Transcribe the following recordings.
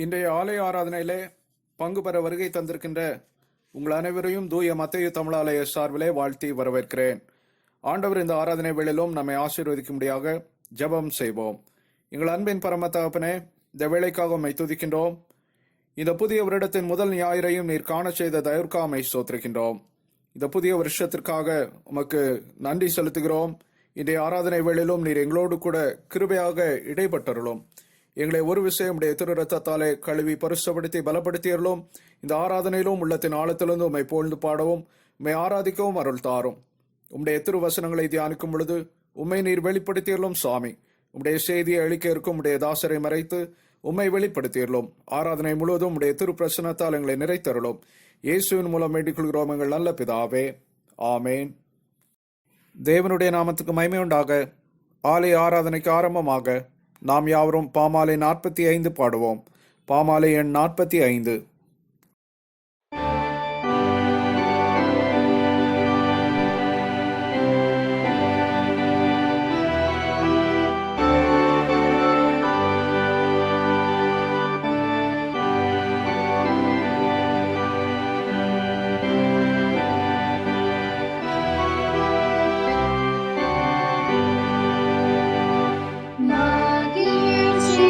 இன்றைய ஆலய ஆராதனையிலே பங்கு பெற வருகை தந்திருக்கின்ற உங்கள் அனைவரையும் தூய மத்தேயு தமிழாலய சார்பிலே வாழ்த்தி வரவேற்கிறேன். ஆண்டவர் இந்த ஆராதனை வேளையிலும் நம்மை ஆசீர்வதிக்கும்படியாக ஜெபம் செய்வோம். எங்கள் அன்பின் பரம தகப்பனே, இந்த வேளைக்காக உம்மை துதிக்கின்றோம். இந்த புதிய வருடத்தின் முதல் ஞாயிறையும் நீர் காண செய்த தயவுக்காமை ஸ்தோத்திரிக்கின்றோம். இந்த புதிய வருஷத்திற்காக உமக்கு நன்றி செலுத்துகிறோம். இன்றைய ஆராதனை வேளையிலும் நீர் எங்களோடு கூட கிருபையாக இடைப்பட்டருளும். எங்களை ஒரு விஷயம் உடைய திரு ரத்தத்தாலே கழுவி பரிசுப்படுத்தி பலப்படுத்தியர்களும் இந்த ஆராதனையிலும் உள்ளத்தின் ஆழத்திலிருந்து உம்மை புகழ்ந்து பாடவும் உம்மை ஆராதிக்கவும் அருள் தாரும். உம்முடைய திரு வசனங்களை தியானிக்கும் பொழுது உம்மை நீர் வெளிப்படுத்தியர்களும் சுவாமி. உம்முடைய செய்தியை அளிக்க இருக்கும் உடைய தாசரை மறைத்து உம்மை வெளிப்படுத்தியர்களும். ஆராதனை முழுவதும் உடைய திரு பிரசனத்தால் எங்களை நிறைத்தருளும். இயேசுவின் மூலம் வேண்டிக் கொள்கிறோம் எங்கள் நல்ல பிதாவே, ஆமேன். தேவனுடைய நாமத்துக்கு மகிமை உண்டாக. ஆலய ஆராதனைக்கு ஆரம்பமாக நாம் யாவரும் பாமாலை 45 பாடுவோம். பாமாலை எண் 45.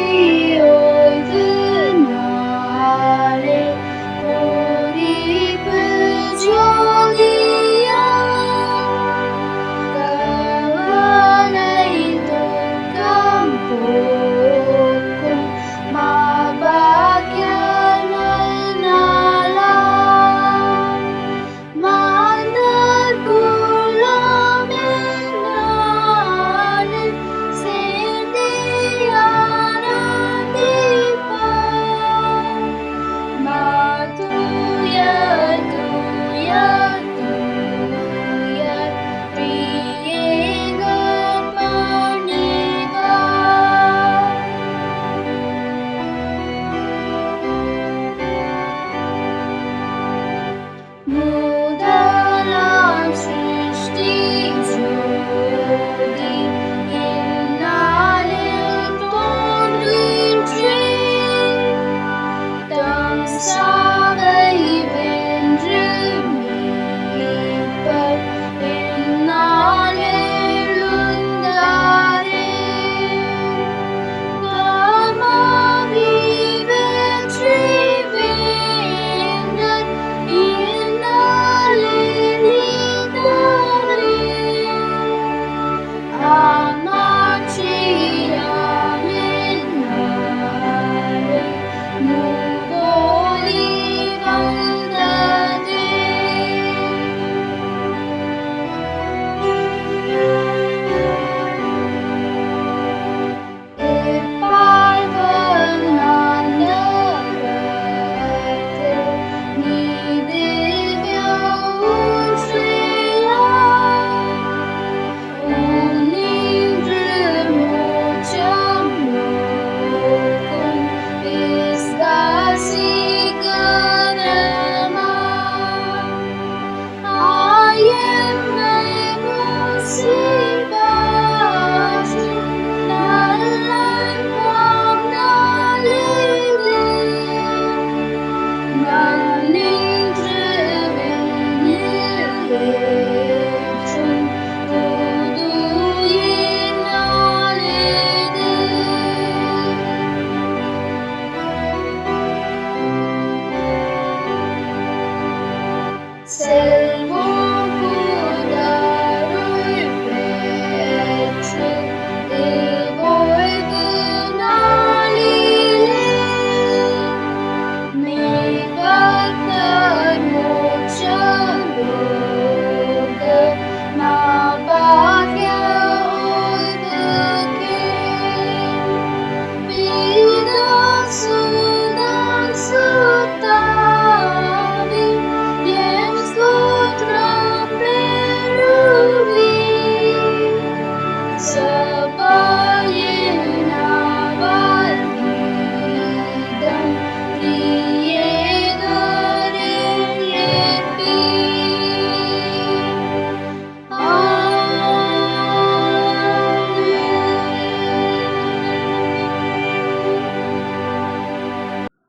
மகிழ்ச்சியோடு நாளே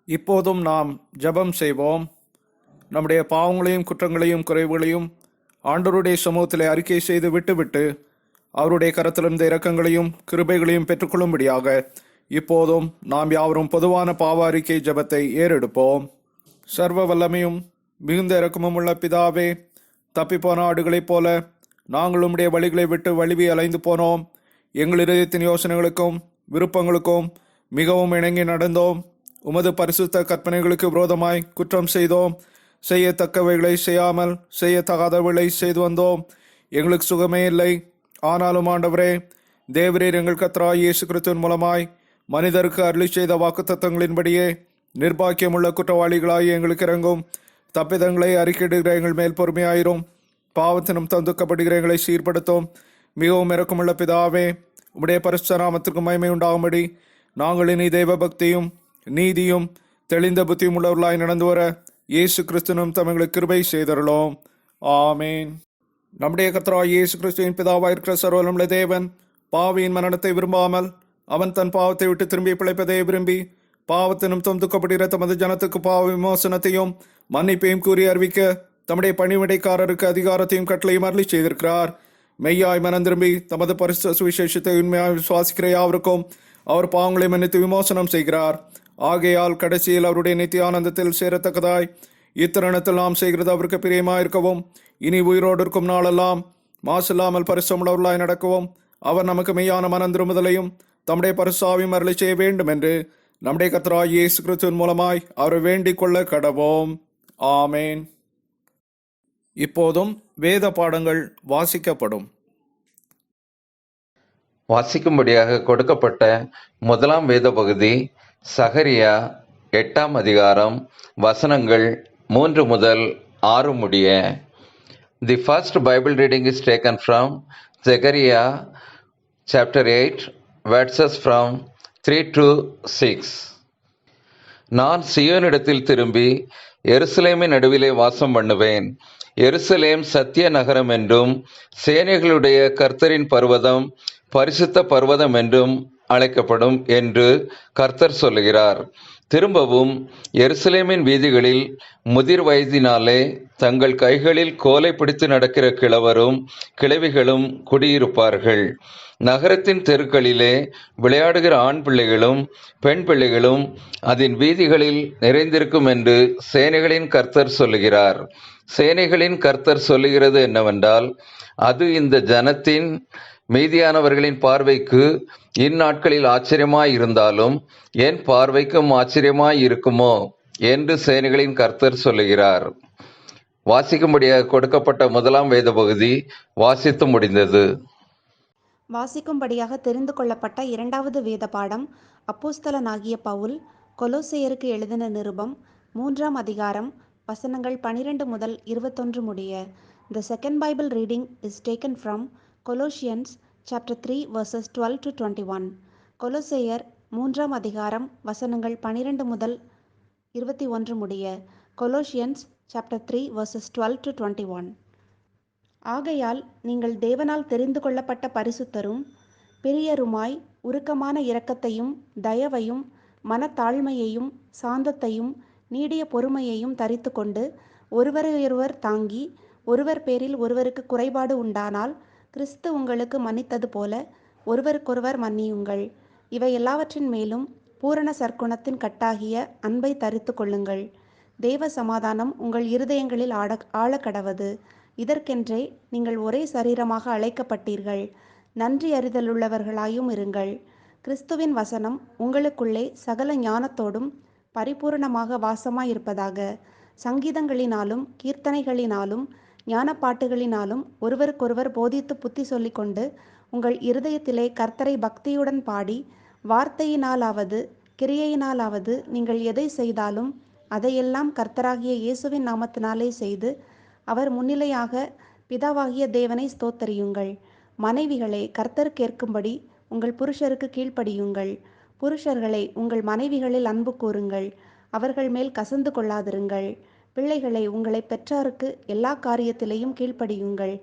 இப்போதும் நாம் ஜெபம் செய்வோம். நம்முடைய பாவங்களையும் குற்றங்களையும் குறைவுகளையும் ஆண்டவருடைய சமூகத்திலே அறிக்கை செய்து விட்டுவிட்டு அவருடைய கரத்திலிருந்த இரக்கங்களையும் கிருபைகளையும் பெற்றுக்கொள்ளும்படியாக இப்போதும் நாம் யாவரும் பொதுவான பாவ அறிக்கை ஜெபத்தை ஏறெடுப்போம். சர்வ வல்லமையும் மிகுந்த இரக்கமும் உள்ள பிதாவே, தப்பிப்போன ஆடுகளைப் போல நாங்கள் உம்முடைய வழிகளை விட்டு வழுவி அலைந்து போனோம். எங்கள் இதயத்தின் யோசனைகளுக்கும் விருப்பங்களுக்கும் மிகவும் இணங்கி நடந்தோம். உமது பரிசுத்த கற்பனைகளுக்கு விரோதமாய் குற்றம் செய்தோம். செய்யத்தக்கவைகளை செய்யாமல் செய்யத்தகாதவைகளை செய்து வந்தோம். எங்களுக்கு சுகமே இல்லை. ஆனாலும் ஆண்டவரே, தேவரீர் எங்கள் கர்த்தராகிய இயேசு கிறிஸ்துவின் மூலமாய் மனிதருக்கு அருளி செய்த வாக்குத்தத்தங்களின்படியே நிர்பாக்கியமுள்ள குற்றவாளிகளாய் எங்களுக்கு இறங்கும். தப்பிதங்களை அறிக்கையிடுகிற எங்கள் மேல் பொறுமையாயிரும். பாவத்தினும் தந்துக்கப்படுகிற எங்களை சீர்படுத்தும். மிகவும் இரக்கமுள்ள பிதாவே, உம்முடைய பரிசுத்த நாமத்திற்கு மகிமை உண்டாகும்படி நாங்கள் இனி தெய்வ பக்தியும் நீதியும் தெளிந்த புத்தியும் உள்ளவர்களாய் நடந்து வர இயேசு கிறிஸ்துவினும் தங்களுக்கு கிருபை செய்தருளோம். ஆமேன். நம்முடைய கர்த்தராகிய இயேசு கிறிஸ்துவின் பிதாவாயிருக்கிற சர்வவல்லமையுள்ள தேவன் பாவியின் மரணத்தை விரும்பாமல் அவன் தன் பாவத்தை விட்டு திரும்பி பிழைப்பதை விரும்பி பாவத்தினும் துக்கப்படுகிற தமது ஜனத்துக்கு பாவ விமோசனத்தையும் மன்னிப்பையும் கூறி அறிவிக்க தம்முடைய பணிவிடைக்காரருக்கு அதிகாரத்தையும் கட்டளையும் அருளி செய்திருக்கிறார். மெய்யாய் மனம் திரும்பி தமது பரிசுத்த சுவிசேஷத்தை உண்மையாய் விசுவாசிக்கிற யாவருக்கும் அவர் பாவங்களை மன்னித்து விமோசனம் செய்கிறார். ஆகையால் கடைசியில் அவருடைய நித்திய ஆனந்தத்தில் சேரத்தக்கதாய் இத்தருணத்தில் நாம் செய்கிறது அவருக்கு பிரியமாயிருக்கவும் இனி உயிரோடு இருக்கும் நாளெல்லாம் மாசில்லாமல் பரிசுத்தமுள்ளவர்களாய் நடக்கவும் அவர் நமக்கு மெய்யான மனம் திரும்புதலையும் தம்முடைய பரிசுத்தாவியும் அருளி செய்ய வேண்டும் என்று நம்முடைய கர்த்தராகிய இயேசு கிறிஸ்துவின் மூலமாய் அவரை வேண்டிக் கொள்ள கடவோம். ஆமேன். இப்போதும் வேத பாடங்கள் வாசிக்கப்படும். வாசிக்கும்படியாக கொடுக்கப்பட்ட முதலாம் வேத பகுதி சகரியா 8ஆம் அதிகாரம் வசனங்கள் 3 முதல் 6 முடிய. The first Bible reading is taken from Zechariah chapter 8 verses from 3 to 6. நான் சீயோனிடத்தில் திரும்பி எருசலேமின் நடுவிலே வாசம் பண்ணுவேன். எருசலேம் சத்திய நகரம் என்றும் சேனைகளுடைய கர்த்தரின் பர்வதம் பரிசுத்த பர்வதம் என்றும் அழைக்கப்படும் என்று கர்த்தர் சொல்லுகிறார். திரும்பவும் எருசலேமின் வீதிகளில் முதிர் வயதினாலே தங்கள் கைகளில் கோலை பிடித்து நடக்கிற கிழவரும் கிழவிகளும் குடியிருப்பார்கள். நகரத்தின் தெருக்களிலே விளையாடுகிற ஆண் பிள்ளைகளும் பெண் பிள்ளைகளும் அதன் வீதிகளில் நிறைந்திருக்கும் என்று சேனைகளின் கர்த்தர் சொல்லுகிறார். சேனைகளின் கர்த்தர் சொல்லுகிறது என்னவென்றால், அது இந்த ஜனத்தின் மீதியானவர்களின் பார்வைக்கு இந்நாட்களில் ஆச்சரியமாய் இருந்தாலும் என் பார்வைக்கும் ஆச்சரியமாய் இருக்குமோ என்று சேனைகளின் கர்த்தர் சொல்லுகிறார். வாசிக்கும்படியாக கொடுக்கப்பட்ட முதலாம் வேத பகுதி வாசித்து முடிந்தது. வாசிக்கும்படியாக தெரிந்து கொள்ளப்பட்ட இரண்டாவது வேத பாடம் அப்போஸ்தலனாகிய பவுல் கொலோசையருக்கு எழுதின நிருபம் 3ஆம் அதிகாரம் வசனங்கள் 12 முதல் 21 முடிய. The second Bible reading is taken from Colossians chapter 3 verses 12 to 21. கொலோசையர் 3ஆம் அதிகாரம் வசனங்கள் 12 முதல் 21 முடிய. Colossians chapter 3 verses 12 to 21. ஆகையால் நீங்கள் தேவனால் தெரிந்து கொள்ளப்பட்ட பரிசுத்தரும் பிரியருமாய் உருக்கமான இரக்கத்தையும் தயவையும் மனத்தாழ்மையையும் சாந்தத்தையும் நீடிய பொறுமையையும் தரித்து கொண்டு ஒருவரையொருவர் தாங்கி ஒருவர் பேரில் ஒருவருக்கு குறைபாடு உண்டானால் கிறிஸ்து உங்களுக்கு மன்னித்தது போல ஒருவருக்கொருவர் மன்னியுங்கள். இவை எல்லாவற்றின் மேலும் பூரண சற்குணத்தின் கட்டாகிய அன்பை தரித்து கொள்ளுங்கள். தேவ சமாதானம் உங்கள் இருதயங்களில் ஆழக்கடவது. இதற்கென்றே நீங்கள் ஒரே சரீரமாக அழைக்கப்பட்டீர்கள். நன்றி அறிதலுள்ளவர்களாயும் இருங்கள். கிறிஸ்துவின் வசனம் உங்களுக்குள்ளே சகல ஞானத்தோடும் பரிபூரணமாக வாசமாயிருப்பதாக. சங்கீதங்களினாலும் கீர்த்தனைகளினாலும் ஞானப்பாட்டுகளினாலும் ஒருவருக்கொருவர் போதித்து புத்தி சொல்லிக்கொண்டு உங்கள் இருதயத்திலே கர்த்தரை பக்தியுடன் பாடி வார்த்தையினாலாவது கிரியையினாலாவது நீங்கள் எதை செய்தாலும் அதையெல்லாம் கர்த்தராகிய இயேசுவின் நாமத்தினாலே செய்து அவர் முன்னிலையாக பிதாவாகிய தேவனை ஸ்தோத்தரியுங்கள். மனைவிகளே, கர்த்தர் கேட்கும்படி உங்கள் புருஷருக்கு கீழ்ப்படியுங்கள். புருஷர்களை உங்கள் மனைவிகளில் அன்பு கூறுங்கள். அவர்கள் மேல் கசந்து கொள்ளாதிருங்கள். பிள்ளைகளை உங்களை பெற்றாருக்கு எல்லா காரியத்திலேயும் கீழ்ப்படியுங்கள்.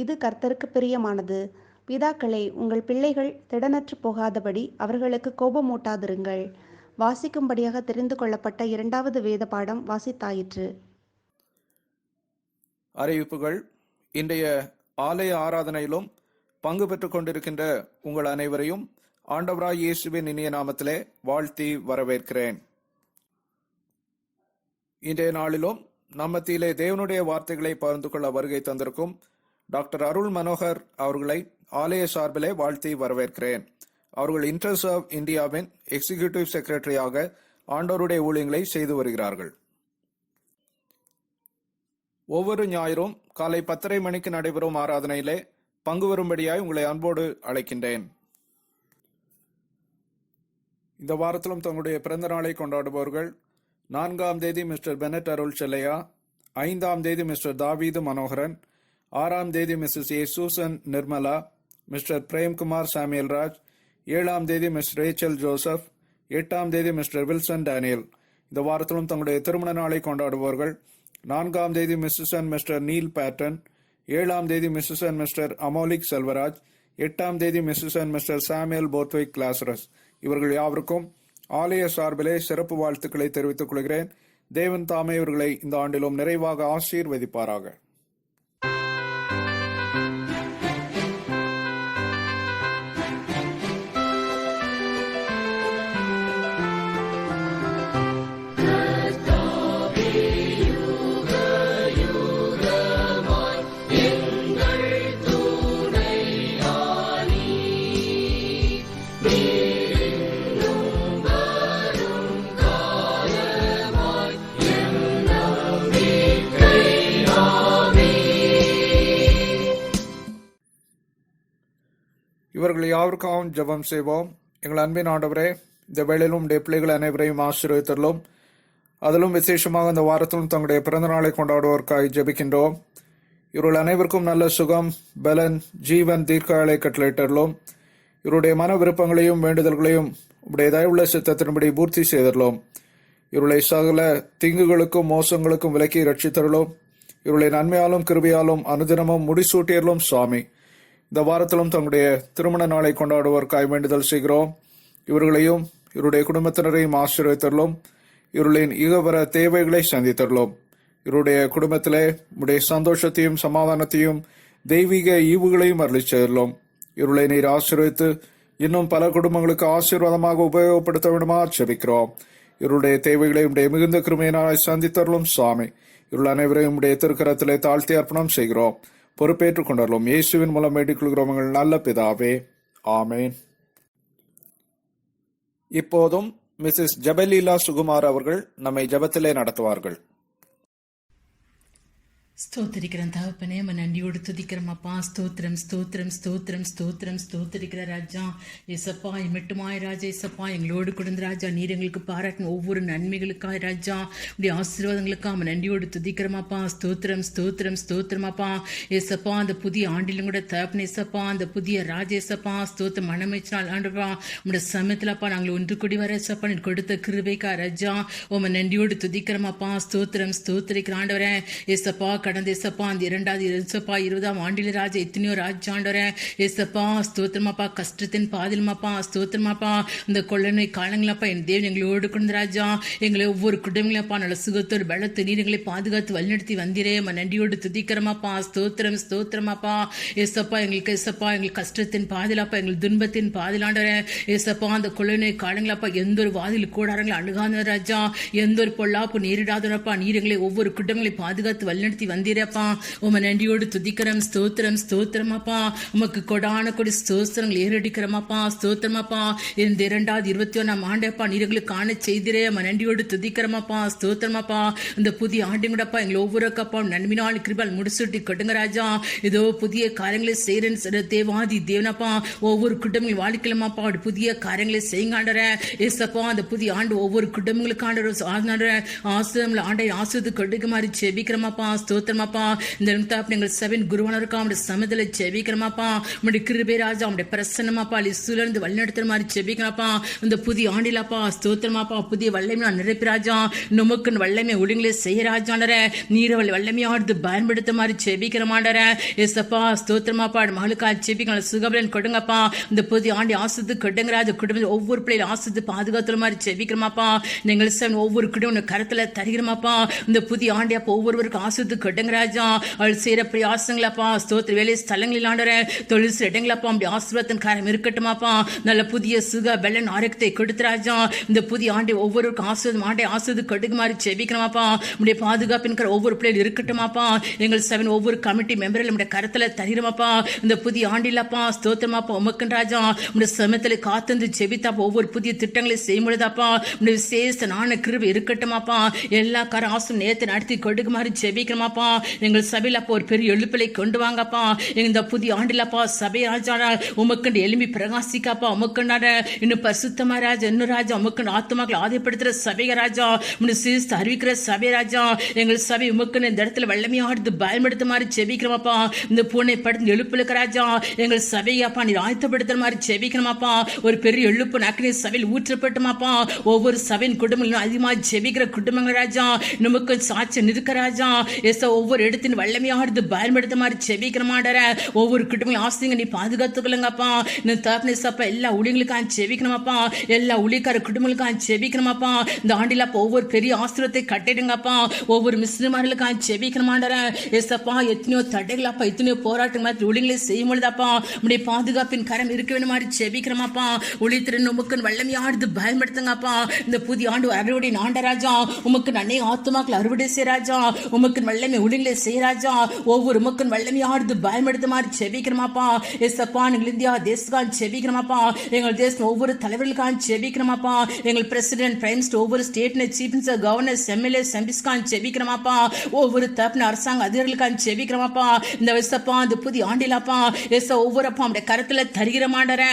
இது கர்த்தருக்கு பிரியமானது. பிதாக்களே, உங்கள் பிள்ளைகள் திடனற்று போகாதபடி அவர்களுக்கு கோபமூட்டாதிருங்கள். வாசிக்கும்படியாக தெரிந்து கொள்ளப்பட்ட இரண்டாவது வேத பாடம் வாசித்தாயிற்று. அறிவிப்புகள். இன்றைய ஆலய ஆராதனையிலும் பங்கு பெற்றுக் கொண்டிருக்கின்ற உங்கள் அனைவரையும் ஆண்டவராய் இயேசுவின் இனிய நாமத்திலே வாழ்த்தி வரவேற்கிறேன். இன்றைய நாளிலும் நம்மத்திலே தேவனுடைய வார்த்தைகளை பகிர்ந்து கொள்ள வருகை தந்திருக்கும் டாக்டர் அருள் மனோகர் அவர்களை ஆலய சார்பிலே வாழ்த்தி வரவேற்கிறேன். அவர்கள் இன்டர்சர்வ் இந்தியாவின் எக்ஸிகியூட்டிவ் செக்ரட்டரியாக ஆண்டவருடைய ஊழியங்களை செய்து வருகிறார்கள். ஒவ்வொரு ஞாயிறும் காலை 10:30 மணிக்கு நடைபெறும் ஆராதனையிலே பங்கு வரும்படியாய் உங்களை அன்போடு அழைக்கின்றேன். இந்த வாரத்திலும் தங்களுடைய பிறந்த நாளை கொண்டாடுபவர்கள்: 4ஆம் தேதி மிஸ்டர் பெனட் அருள் செல்லையா, 5ஆம் தேதி மிஸ்டர் தாவீது மனோகரன், 6ஆம் தேதி மிஸ்ஸஸ் ஏ சூசன் நிர்மலா, மிஸ்டர் பிரேம்குமார் சாமியல் ராஜ், 7ஆம் தேதி மிஸ்டர் ரேச்சல் ஜோசப், 8ஆம் தேதி மிஸ்டர் வில்சன் டேனியல். இந்த வாரத்திலும் தங்களுடைய திருமண நாளை கொண்டாடுபவர்கள்: 4ஆம் தேதி Mrs and Mr Neil Patton, 7ஆம் தேதி Mrs and Mr Amolik Selvaraj, 8ஆம் தேதி Mrs and Mr Samuel Borthwick Lazarus. இவர்கள் யாவருக்கும் ஆலய சார்பிலே சிறப்பு வாழ்த்துக்களை தெரிவித்துக் கொள்கிறேன். தேவன் தாமே இவர்களை இந்த ஆண்டிலும் நிறைவாக ஆசீர்வதிப்பாராக. இவர்கள் யாருக்காகவும் ஜெபம் செய்வோம். எங்கள் அன்பின் ஆண்டவரே, இந்த வேளையிலும் உடைய பிள்ளைகள் அனைவரையும் ஆசீர்வதித்தருளும். அதிலும் விசேஷமாக இந்த வாரத்திலும் தங்களுடைய பிறந்த நாளை கொண்டாடுவோருக்காக ஜெபிக்கின்றோம். இவர்கள் அனைவருக்கும் நல்ல சுகம், பலன், ஜீவன், தீர்க்காயலை கட்டளையிட்டருளும். இவருடைய மன விருப்பங்களையும் வேண்டுதல்களையும் உடைய தயவுள்ள சித்தத்தின்படி பூர்த்தி செய்தருளும். இவர்களை சகல தீங்குகளுக்கும் மோசங்களுக்கும் விலக்கி ரட்சித்தருளும். இவர்களை நன்மையாலும் கிருபையாலும் அனுதினமும் முடிசூட்டியருளும் சுவாமி. இந்த வாரத்திலும் தங்களுடைய திருமண நாளை கொண்டாடுவோருக்காய் வேண்டுதல் செய்கிறோம். இவர்களையும் இவருடைய குடும்பத்தினரையும் ஆசீர்வதித்தருளும். இவர்களின் இகவர தேவைகளை சந்தித்தருளும். இவருடைய குடும்பத்திலே உடைய சந்தோஷத்தையும் சமாதானத்தையும் தெய்வீக ஈவுகளையும் அருளி செய்தருளும். இவர்களை நீர் ஆசீர்வதித்து இன்னும் பல குடும்பங்களுக்கு ஆசீர்வாதமாக உபயோகப்படுத்த வேண்டுமா ஜெபிக்கிறோம். இவருடைய தேவைகளை உடைய மிகுந்த கிருபையினால் சந்தித்தருளும் சுவாமி. இவர்கள் அனைவரையும் உடைய திருக்கரத்திலே தாழ்த்தி அர்ப்பணம் செய்கிறோம். பொறுப்பேற்றுக் கொண்டருளும். இயேசுவின் மூலம் வேண்டிக் கொள்கிறோம் எங்கள் நல்ல பிதாவே, ஆமேன். இப்போதும் மிஸ்ஸஸ் ஜெபலீலா சுகுமார் அவர்கள் நம்மை ஜெபத்திலே நடத்துவார்கள். ஸ்தோத்திரிக்கிறேன் தகப்பனே, நன்றியோடு துதிக்கிறோம் அப்பா. ஸ்தோத்திரம் ஸ்தோத்திரம் ஸ்தோத்திரம் ஸ்தோத்திரம் ஸ்தோத்திரிக்கிற ராஜா ஏசப்பா, இம்மட்டுமாய் ராஜா ஏசப்பா, எங்களோடு கொடுந்த ராஜா, நீர் எங்களுக்கு பாராட்டின ஒவ்வொரு நன்மைகளுக்காக ராஜா, உடைய ஆசீர்வாதங்களுக்காக நன்றியோடு துதிக்கிறோமாப்பா. ஸ்தோத்திரம் ஸ்தோத்திரம் ஸ்தோத்திரமாப்பா ஏசப்பா. அந்த புதிய ஆண்டிலும் கூட தகப்பனே ஏசப்பா, அந்த புதிய ராஜேசப்பா ஸ்தோத்திரம் மனமேச்சினால் ஆண்டப்பா, உடைய சமயத்திலப்பா நாங்கள் ஒன்று கூடி வர ஏசப்பா நீர் கொடுத்த கிருபைக்கா ராஜா உம நன்றியோடு துதிக்கிறோமாப்பா. ஸ்தோத்திரம் ஸ்தோத்திரிக்கிற ஆண்டவரே ஏசப்பா, கடந்த ஏசப்பா அந்த 2020ஆம் ஆண்டில ராஜா எத்தனையோ ராஜாண்டவரே ஏசப்பா ஸ்தோத்திரமாப்பா, கஷ்டத்தின் பாதிலுமாப்பா ஸ்தோத்திரமாப்பா, இந்த கொள்ளநோய் காலங்களப்பா என் தேவன் எங்களோடு கொண்டு ராஜா, எங்களை ஒவ்வொரு குடும்பங்களப்பா நல்ல சுகத்தோடு பலத்து நீர் எங்களை பாதுகாத்து வழிநடத்தி வந்திரே நன்றியோடு துதிக்கிறமாப்பா. ஸ்தோத்திரம் ஸ்தோத்திரமாப்பா ஏசப்பா, எங்களுக்கு ஏசப்பா எங்களுக்கு கஷ்டத்தின் பாதிலாப்பா, எங்கள் துன்பத்தின் பாதிலாண்டவரே ஏசப்பா, அந்த கொள்ளநோய் காலங்களப்பா எந்த ஒரு வாதில் கூடாரங்களை அணுகாத ராஜா, எந்த ஒரு பொல்லாப்பு நேரிடாதப்பா, நீர் எங்களை ஒவ்வொரு குடும்பங்களை பாதுகாத்து வழிநடத்தி வந்திரப்பா உம நன்றியோடு துதிக்கிறோம். ஸ்தோத்திரம் ஸ்தோத்திரமாப்பா, உமக்கு கொடான கொடி ஸ்தோத்திரங்கள் ஏறடிக்கிறமாப்பா. ஸ்தோத்திரமாப்பா, இந்த 2021ஆம் ஆண்டப்பா நீர் எங்களுக்கு காண செய்திரே நன்றியோடு துதிக்கிறமாப்பா. ஸ்தோத்திரமாப்பா, இந்த புதிய ஆண்டுங்கடப்பா எங்களை ஒவ்வொருக்கப்பா நன்மையினால் கிருபையால் முடிசூட்டி கொட்டுங்க ராஜா. ஏதோ புதிய காரியங்களை செய்யறேன்னு தேவாதி தேவனப்பா, ஒவ்வொரு குடும்பங்கள் வாழ்க்கையிலமாப்பா புதிய காரியங்களை செய்யுங்காண்டற ஏசப்பா. அந்த புதிய ஆண்டு ஒவ்வொரு குடும்பங்களுக்கு ஆண்டவர் ஆசிரியர் ஆண்டை ஆசிரியத்து கொடுக்க மாதிரி செபிக்கிறமாப்பா. ஸ்தோத்திரமாப்பா. இந்த நிமித்தாப் எங்கள் சபையின் குருவானருக்கா அவருடைய சமதலை செபிக்கிறமாப்பா. உங்களுடைய கிருபை ராஜா அவருடைய பிரசன்னமாப்பா லிசுலேருந்து வழிநடத்துற மாதிரி செபிக்கிறப்பா. இந்த புதிய ஆண்டிலாப்பா ஸ்தோத்திரமாப்பா புதிய வல்லமை நிரப்பி ராஜா. நமக்கு வல்லமை ஒழுங்கிலே செய்ய ராஜாண்டர நீரவள் வல்லமையாடுது பயன்படுத்த மாதிரி செபிக்கிற மாண்டற ஏசப்பா ஸ்தோத்திரமாப்பா. மகளுக்கா செபிக்கலாம் சுகபலன் கொடுங்கப்பா. இந்த புதிய ஆண்டி ஆசித்து கொடுங்க ராஜா. குடும்பம் ஒவ்வொரு பிள்ளைகளும் ஆசித்து பாதுகாத்துற மாதிரி செபிக்கிறமாப்பா. நீங்கள் ஒவ்வொரு குடும்பம் கருத்துல தருகிறமாப்பா. இந்த புதிய ஆண்டி அப்போ ஒவ்வொருவருக்கும் ஆசித்து கொடுங்க ராஜா. அவள் செய்யற பிரியாசங்களாப்பா ஸ்தோத்திர வேலை ஸ்தலங்களில் ஆண்டற தொழில் இடங்களாப்பா அப்படி ஆசீர்வாதத்தின் காரம் இருக்கட்டுமாப்பா. நல்ல புதிய சுக பலன் ஆரோக்கியத்தை கொடுத்து ராஜா. இந்த புதிய ஆண்டை ஒவ்வொருவருக்கும் ஆசிர்வாதம் ஆண்டை ஆசிர்வாதம் கொடுக்க மாதிரி செபிக்கிறமாப்பா. உடைய பாதுகாப்பின் ஒவ்வொரு பிள்ளைகள் இருக்கட்டுமாப்பா. எங்கள் சபையின் ஒவ்வொரு கமிட்டி மெம்பர்கள் நம்முடைய கருத்துல தருகிறமாப்பா. இந்த புதிய ஆண்டிலப்பா ஸ்தோத்திரமாப்பா உமக்கன் ராஜா. உடைய சமயத்தில் காத்து செபித்தாப்பா ஒவ்வொரு புதிய திட்டங்களை செய்யும்பொழுதாப்பா உடைய விசேஷ நான கிருபை இருக்கட்டுமாப்பா. எல்லா காரம் ஆசும் நேரத்தை நடத்தி கொடுக்க மாதிரி செபிக்கிறமாப்பா. எங்கள் சபையில் அப்போ ஒரு பெரிய எழுப்பிலை கொண்டு வாங்கப்பா. இந்த புதிய ஆண்டிலப்பா சபை ராஜா உமக்கண்டு எலும்பி பிரகாசிக்காப்பா. உமக்கண்டாட இன்னும் பரிசுத்தமா ராஜா இன்னும் ராஜா உமக்கண்டு ஆத்மாக்கள் ஆதிப்படுத்துற சபை ராஜா. உடைய சீர்த்து அறிவிக்கிற சபை ராஜா. எங்கள் சபை உமக்குன்னு இந்த இடத்துல வல்லமையாடுது பயன்படுத்த மாதிரி செபிக்கிறமாப்பா. இந்த பூனை படுத்து எழுப்புலுக்கு ராஜா. எங்கள் சபையாப்பா நீ ஆயத்தப்படுத்துற மாதிரி செபிக்கிறமாப்பா. ஒரு பெரிய எழுப்பு நக்கினி சபையில் ஊற்றப்பட்டுமாப்பா. ஒவ்வொரு சபையின் குடும்பங்களும் அதிகமாக செபிக்கிற குடும்பங்கள் ராஜா. நமக்கு சாட்சி நிற்க ராஜா. ஒவ்வொரு இடத்தின் வல்லமையாடுது பயன்படுத்த மாதிரி செபிக்கிற மாட்டற ஒவ்வொரு குடும்பங்களும் ஆசைங்க நீ பாதுகாத்துக்கொள்ளுங்கப்பா. இந்த தாப்னேசப்பா எல்லா ஊழியர்களுக்காக செபிக்கணுமாப்பா. எல்லா ஊழியக்கார குடும்பங்களுக்காக செபிக்கணுமாப்பா. இந்த ஆண்டிலப்பா ஒவ்வொரு பெரிய ஆசிரியத்தை கட்டிடுங்கப்பா. ஒவ்வொரு மிஸ்லிமார்களுக்காக செபிக்கணுமாண்டற ஏசப்பா. எத்தனையோ தடைகளாப்பா எத்தனையோ போராட்டம் மாதிரி ஊழியர்களை செய்யும் பொழுதாப்பா உடைய பாதுகாப்பின் கரம் இருக்க வேணும் மாதிரி செபிக்கிறமாப்பா. ஒளித்திறன் உமக்கு வல்லமையாடுது பயன்படுத்துங்கப்பா. இந்த புதிய ஆண்டு அறுவடை ஆண்டராஜா. உமக்கு அநேக ஆத்துமாக்கள் அறுவடை செய்யராஜா. உமக்கு வல்லமை ஊழியர்களை செய்யராஜா. ஒவ்வொரு உமக்கு வல்லமையாடுது பயன்படுத்த மாதிரி செபிக்கிறமாப்பா. ஏசப்பா எங்கள் இந்தியா தேசத்துக்காக செபிக்கிறமாப்பா. எங்கள் தேசம் ஒவ்வொரு தலைவர்களுக்காக செபிக்கிறமாப்பா. எங்கள் பிரசிடென்ட் பிரைம் மினிஸ்டர் ஒவ்வொரு state chief minister governor MLA எம்பிஸ்கான் செபிக்கிறமாப்பா. ஒவ்வொரு தரப்பின அரசாங்க அதிகாரிகளுக்காக செபிக்கிறமாப்பா. இந்த வயசப்பா இந்த புதிய ஆண்டிலாப்பா ஒவ்வொரு அப்பா அவருடைய கருத்துல தருகிற மாண்டற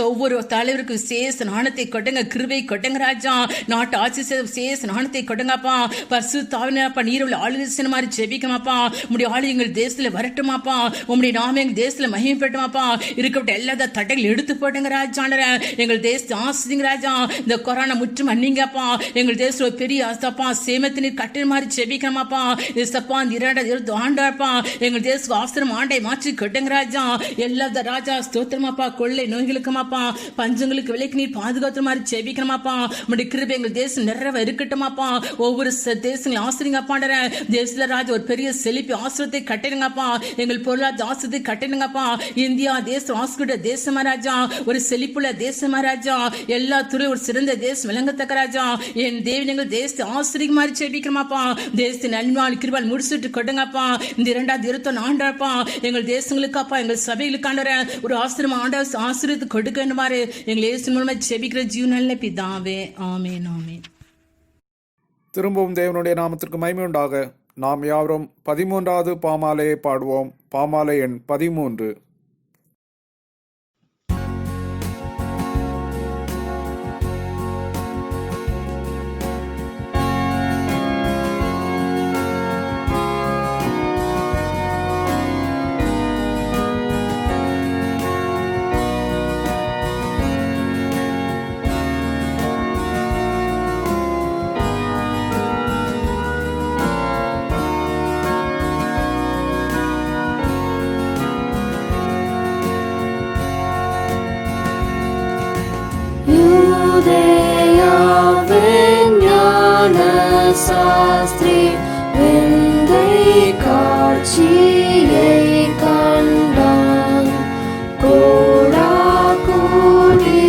ஒவ்வொரு தலைவருக்கு விசேஷ நாணத்தை கொட்டுங்க கிருபை கொட்டுங்க ராஜா. நாட்டு ஆட்சி விசேஷ நாணத்தை கொட்டுங்கப்பா. பரிசு தாவினப்பா நீரவுல ஆளுகை மாதிரி செபிக்கமாப்பா. உங்களுடைய ஆளு எங்கள் தேசத்துல வரட்டுமாப்பா. உங்களுடைய நாம எங்கள் தேசத்துல மகிமைப்பட்டுமாப்பா. இருக்கப்பட்ட எல்லா தட்டைகள் எடுத்து போட்டுங்க ராஜாண்டற எங்கள் தேசத்தை ஆசிரிங்க ராஜா. இந்த கொரோனா முற்றும் அண்ணிங்கப்பா. எங்கள் தேசத்துல ஒரு பெரிய ஆஸ்தாப்பா சேமத்தினர் கட்டின மாதிரி செபிக்கமாப்பா. ஏசப்பா இந்த 2020 ஆண்டாப்பா எங்கள் தேச ஆசிரம் ஆண்டை மாற்றி கட்டுங்க ராஜா. எல்லா ராஜா ஸ்தோத்திரமாப்பா. கொள்ளை நோய்களுக்குமாப்பா பஞ்சங்களுக்கு விலைக்கு நீர் பாதுகாத்துற மாதிரி செபிக்கணுமாப்பா. உடைய கிருபை எங்கள் தேசம் நிறைய இருக்கட்டுமாப்பா. ஒவ்வொரு தேசங்களும் ஆசிரியங்கப்பாண்டற தேசத்துல ராஜா ஒரு பெரிய செழிப்பு ஆசிரியத்தை கட்டிடுங்கப்பா. எங்கள் பொருளாதார ஆசிரியத்தை கட்டிடுங்கப்பா. இந்தியா தேசம் ஆசிரிய தேசமா ராஜா. ஒரு செழிப்புள்ள தேசமா ராஜா. எல்லா துறையும் ஒரு சிறந்த தேசம் விளங்கத்தக்க ராஜா. என் தேவன் எங்கள் தேசத்தை ஆசிரியர் மாதிரி செபிக்கிறமாப்பா. தேசத்தின் நன்மையால் கிருபால் முடிச்சுட்டு கொட்டுங்கப்பா. இந்த 2021 ஆண்டாப்பா எங்கள் தேசங்களுக்காப்பா எங்கள் சபைகளுக்காண்ட ஒரு ஆசிரியம் ஆண்டா ஆசிரியத்து கொடுக்க வேண்டுமாறு எங்கள் இயேசு மூலமா செபிக்கிற ஜீவனல்ல பிதாவே ஆமென் ஆமென். திரும்பவும் தேவனுடைய நாமத்திற்கு மகிமை உண்டாக நாம் யாவரும் 13வது பாமாலையை பாடுவோம். பாமாலை எண் 13. சாஸ்திரி விந்தை காட்சியை கண்டான். கோடா கோடி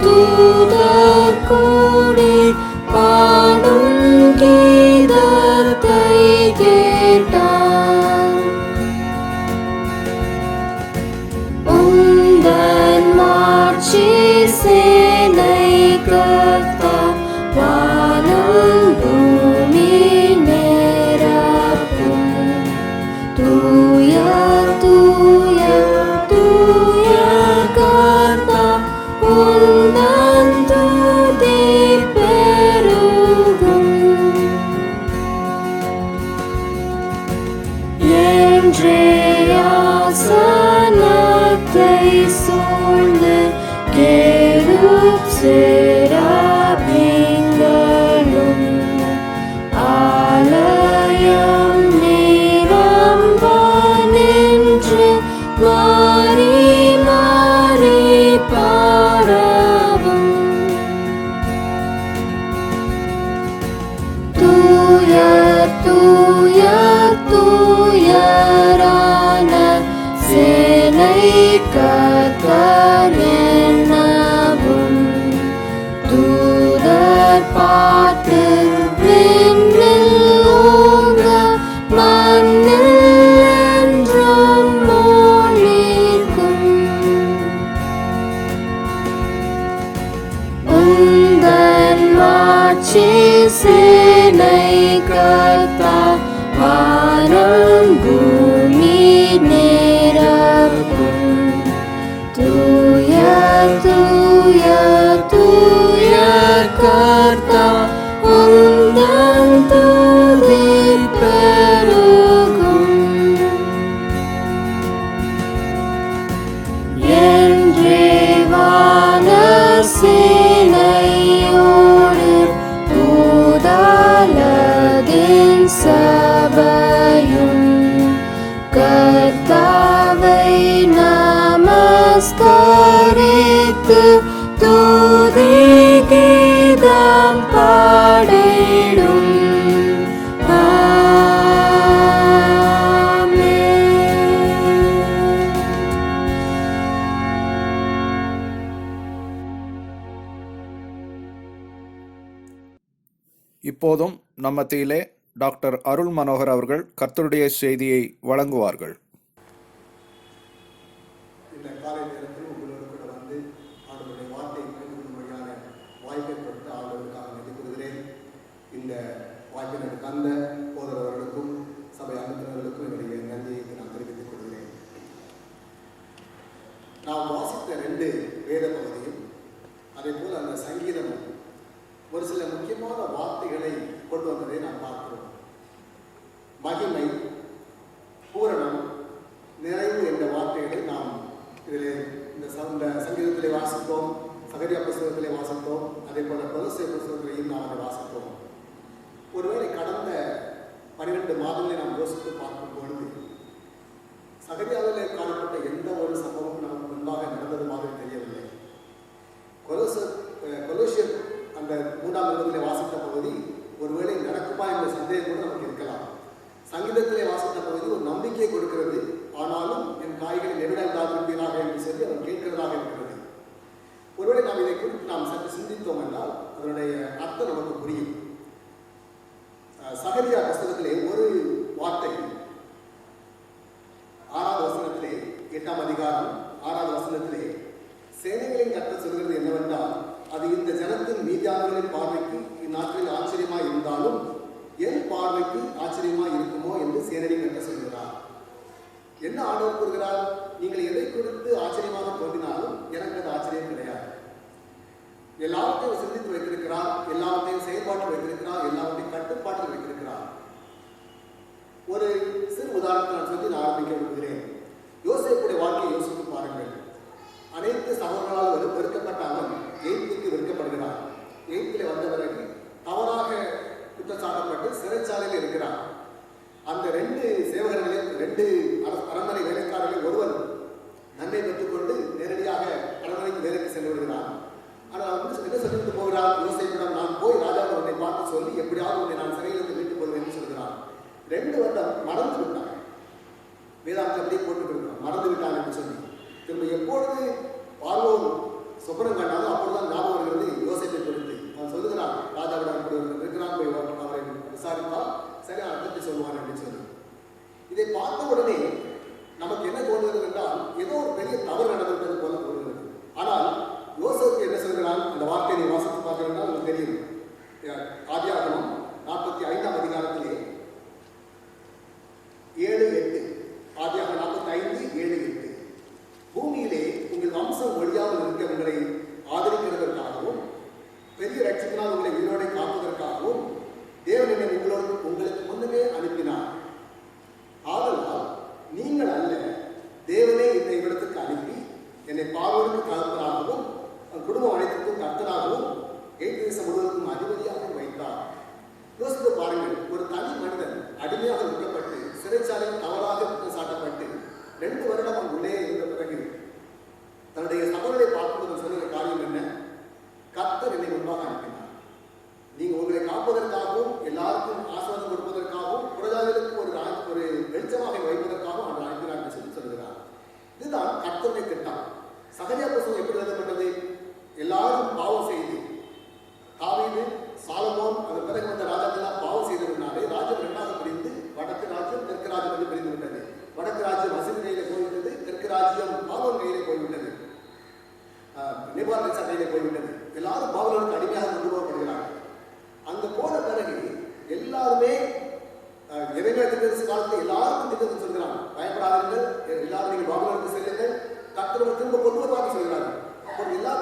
தூதர் கூடி பாடும் கீதத்தை கேட்டான். உந்தன் மாட்சி சேனை கர்த்தா வானம் பூமி நேரப்பும். தூய தூய தூய கர்த்தா உந்தன் துதி பெருகும். கர்த்தர் என்னவும் தூதர் பாட்டு விண்ணில் ஓங்க மண்ணில் என்றும் மொழிக்கும். உந்தன் மாட்சி சேனை கர்த்தர் வானம் பூமி நிரப்பும். தூய தூய தூய கர்த்தர் உந்தன் துதி பெருகும். என்றே வானர் சேனையோடு பூதலத்தின் சபையும் கர்த்தாவை நமஸ்கரித்து துதி கீதம் பாடிடும். ஆமென். இப்போதும் நம் மத்தியிலே டாக்டர் அருள் மனோகர் அவர்கள் கர்த்தருடைய செய்தியை வழங்குவார்கள். இந்த காலை நேரத்தில் உங்களோடு கூட வந்து ஆண்டவருடைய வார்த்தையை புரிந்து கொள்ளும்படியான வாய்ப்பை கொடுத்து ஆண்டவருக்காக நன்றி கூறுகிறேன். இந்த வாய்ப்பை எனக்கு தந்த போதவர்களுக்கும் சபை அனுப்பினர்களுக்கும் என்னுடைய நன்றியை நான் தெரிவித்துக் கொள்கிறேன். நாம் வாசித்த 2 வேத பகுதியும் அதே போல் அந்த சங்கீதமும் ஒரு சில முக்கியமான வார்த்தைகளை கொண்டு வந்ததை நாம் பார்க்கிறோம். மகிமை, பூரணம், நிறைவு என்ற வார்த்தைகளை நாம் இதில் இந்த சங்கீதத்திலே வாசித்தோம், சகரியா புஸ்தகத்திலே வாசித்தோம், அதே போல கொலோசியர் புஸ்தகத்திலையும் நாம் அதை வாசித்தோம். ஒருவேளை கடந்த 12 மாதங்களை நாம் யோசித்து பார்க்கும் பொழுது சகரியாவிலே காணப்பட்ட எந்த ஒரு சம்பவமும் நமக்கு முன்பாக நடந்தது மாதிரி தெரியவில்லை. கொலோசியர் அந்த 3ஆம் நிருபத்திலே வாசித்த பகுதி ஒருவேளை நடக்குமா என்ற சந்தேகம் கூட நமக்கு இருக்கலாம். சங்கீதத்திலே வாசித்த பகுதி ஒரு நம்பிக்கையை கொடுக்கிறது. ஆனாலும் என் காய்களை நெருடாக என்று சொல்லி அவர் கேட்கிறதாக இருக்கிறது. ஒருவேளை நாம் இதை குறித்து நாம் சற்று சிந்தித்தோம் என்றால் அதனுடைய அர்த்தம் நமக்கு புரியும். சகரியா புஸ்தகத்திலே ஒரு வார்த்தை 6வது வசனத்திலே 8ஆம் அதிகாரம் 6வது வசனத்திலே சேனைகளின் கர்த்தர் சொல்கிறது என்னவென்றால், அது இந்த ஜனத்தின் மீதியானவர்களின் பார்வைக்கு இந்நாட்களில் ஆச்சரியமாய் இருந்தாலும் என் பார்வைக்கு ஆச்சரியமாய் இருக்குமோ என்று சேனைகளின் கர்த்தர் சொல்கிறார். என்ன ஆண்டவர் கூறுகிறார்? நீங்கள் எதை குறித்து ஆச்சரியமாக தோன்றினாலும் எனக்கு அது ஆச்சரியம் கிடையாது. எல்லாவற்றையும் சிந்தித்து வைத்திருக்கிறார், எல்லாவற்றையும் செயல்பாட்டில் வைத்திருக்கிறார், எல்லாவற்றையும் கட்டுப்பாட்டில் வைத்திருக்கிறார். ஒரு சிறு உதாரணத்தை நான் சொல்லி நான் ஆரம்பிக்க விரும்புகிறேன். யோசேப்புடைய வாழ்க்கையை யோசித்து பாருங்கள். அனைத்து சகோதரர்களால் வெறுக்கப்பட்ட அவன் எகிப்துக்கு வெறுக்கப்படுகிறார். எகிப்திலே வந்த பிறகு தவறாக குற்றச்சாட்டப்பட்டு சிறைச்சாலையில் இருக்கிறார். அந்த 2 சேவகர்களில் 2 அரண்மனை வேலைக்காரர்களில் ஒருவன் நன்மை பெற்றுக்கொண்டு நேரடியாக அரண்மனைக்கு வேலைக்கு சென்று விடுகிறார். ஆனால் அவர் என்ன சொல்லிட்டு போகிறார்? யோசேப்பிடம் நான் போய் ராஜாவை உன்னை பார்த்து சொல்லி எப்படியாவது உன்னை நான் சிறையிலிருந்து மீட்டுக் கொள்வேன் என்று சொல்கிறார். 2 வருடம் மறந்து விட்டான். வேதாந்தத்தை போட்டுக்கிறான், மறந்து விட்டான் என்று சொல்லி திரும்ப எப்பொழுது பார்வோன் சொப்பனம் கண்டாலும் அப்பொழுதுதான் ஞாபகம் வருகிறது யோசேப்பை குறித்து. அவன் சொல்லுகிறான், ராஜாவிடம் அப்படி இருக்கிறான், போய் அவரை விசாரித்தால் சரியான அர்த்தத்தை சொல்லுவான் என்று சொல்லி. இதை பார்த்த உடனே நமக்கு என்ன தோன்றுகிறது என்றால் ஏதோ ஒரு பெரிய தவறு நடந்திருப்பது போல தோன்றுகிறது. ஆனால் யோசேப்பு என்ன சொல்கிறான்? அந்த வார்த்தையை வாசித்து பார்த்தீங்கன்னா உங்களுக்கு தெரியும். ஆதியாகமம் 45ஆம் அதிகாரத்திலே 7-8, ஆதியாகமம் 45:7-8, பூமியிலே உங்கள் வம்சம் ஒழியாமல் இருக்க உங்களை ஆதரிக்கிறதற்காகவும் பெரிய ரட்சகனால் உங்களை உயிரோடை காப்பதற்காகவும் தேவன் என்னை உங்களுக்கு முன்னமே அனுப்பினார். ஆதலால் நீங்கள் அல்ல, தேவனே என்னை இவ்விடத்துக்கு அனுப்பி என்னை பார்வோனுக்கு தகப்பனாகவும் குடும்பம் அனைத்துக்கும் கர்த்தனாகவும் எகிப்து தேசம் முழுவதற்கும் அதிபதியாக வைத்தார். தாவீது, சாலமோன், அது பிறகு வந்த ராஜாக்கெல்லாம் பாவம் செய்ததுனாலே ராஜ்யம் இரண்டாக பிரிந்து வடக்கு ராஜ்யம் தெற்கு ராஜ்யம் வந்து பிரிந்து விட்டது. வடக்கு ராஜ்யம் அசீர் கையிலே போய்விட்டது, தெற்கு ராஜ்யம் பாபோன் கையிலே போய்விட்டது, நேபுகாத்நேச்சார் கையிலே போய்விட்டது. எல்லாரும் பாபிலோனுக்கு அடிமையாக கொண்டு போகப்படுகிறார்கள். அங்க போன பிறகு எல்லாருமே எரேமியா தீர்க்கதரிசி காலத்தில் எல்லாருக்கும் தீர்க்கதரிசி சொல்கிறாங்க, பயப்படாதீர்கள், எல்லாரும் நீங்கள் பாபிலோனுக்கு செல்லுங்கள், கர்த்தர் திரும்ப கொண்டு வருவாங்க சொல்கிறார்கள். அப்போ எல்லா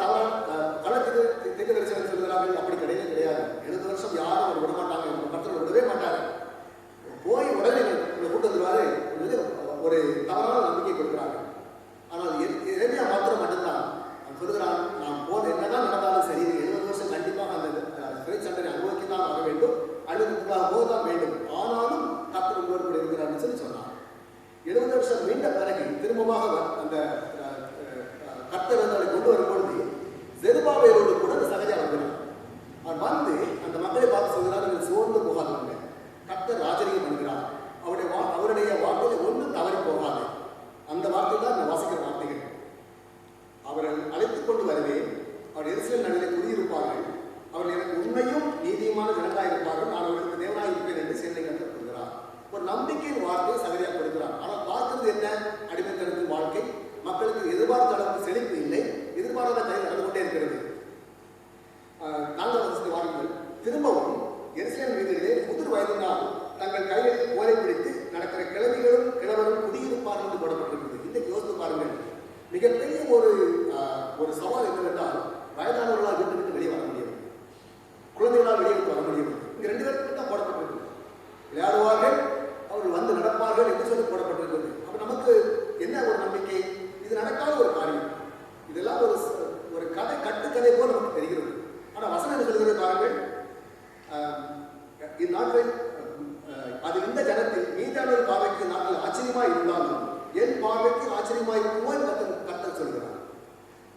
களத்துக்கு தீர்க்கதரிசி சொல்கிறார்கள், அப்படி கிடையவே கிடையாது. 70 வருஷம் யாரும் அவர் விட மாட்டாங்க, கர்த்தர் விடவே மாட்டாங்க. போய் உடனே உங்களை கூட்டு வந்துருவாரு, ஒரு தவறான நம்பிக்கை கொடுக்கிறாங்க. ஆனால் எரேமியா மாத்திரம் மட்டும்தான் சொல்லுகிறான், நான் போன என்னதான் நடந்தாலும் சரி 70 வருஷம் கண்டிப்பாக அந்த சிறை தண்டனை அனுபவிக்கத்தான் ஆக வேண்டும், அனுபவிக்கலாக போகத்தான் வேண்டும், ஆனாலும் கர்த்தர் உங்களோடு கூட இருக்கிறார்னு சொல்லி சொன்னார். 70 வருஷம் மீண்ட பிறகு திரும்பமாக அந்த கர்த்தர் வந்து அவரை கொண்டு வரும்பொழுது செருபாபேலோடு கூட சகஜா வந்தார். அவர் வந்து அந்த மக்களை பார்த்து சொல்கிறார், நீங்கள் சோர்ந்து போகாதவங்க, கர்த்தர் ராஜரீகம் பண்ணுகிறார், அவருடைய வார்த்தையில ஒன்றும் தவறி போகாது. அந்த வார்த்தை தான் நான் வாசிக்கிற வார்த்தைகள். அவரை அழைத்துக் கொண்டு வருவேன், அவர் எருசலேம் நகரிலே குடியிருப்பார்கள், அவர்கள் எனக்கு உண்மையும் நீதியுமான ஜனங்களாக இருப்பார்கள், நான் அவர்களுக்கு தேவனாக இருப்பேன் என்று சேனை கற்றுக் கொடுக்கிறார். ஒரு நம்பிக்கையின் வார்த்தையை சகரியா கொடுக்கிறார். ஆனால் பார்க்கிறது என்ன? அடிமைத்தனத்தின் வாழ்க்கை, மக்களுக்கு எதிர்பார்த்த அளவுக்கு செழிப்பு இல்லை, எதிர்பாராத கையில் நடந்து கொண்டே இருக்கிறது. 4ஆம் வசனத்தை வாருங்கள். திரும்பவும் எருசலேம் வீதிகளிலே முதிர் வயதினால் தங்கள் கையில் ஓலை பிடித்து நடக்கிற கிழவிகளும் கிழவரும் குடியிருப்பார்கள் என்று போடப்பட்டிருக்கிறது. இன்றைக்கு யோசித்து பாருங்கள், மிகப்பெரிய ஒரு சவால் என்னவென்றால் வயதானவர்களால் வீட்டு விட்டு வெளியே வர முடியும், குழந்தைகளால் வெளியே வர முடியும். இங்க 2 பேருக்கு தான் போடப்பட்டிருக்கு. விளையாடுவார்கள், அவர்கள் வந்து நடப்பார்கள் என்று சொல்லி போடப்பட்டிருக்கிறது. அப்ப நமக்கு என்ன ஒரு நம்பிக்கை? இது நடக்காத ஒரு காரியம், இதெல்லாம் ஒரு கதை கட்டுக்கதை போல் நமக்கு தெரிகிறது. ஆனா வசனம் என்ன சொல்கிறது பாருங்கள், இந்நாட்கள் அது இந்த ஜனத்தில் மீதானவர் பார்வைக்கு நாங்கள் ஆச்சரியமாய் இருந்தாலும் என் பார்வைக்கு ஆச்சரியமாய் போய் கர்த்தர் சொல்கிறார்.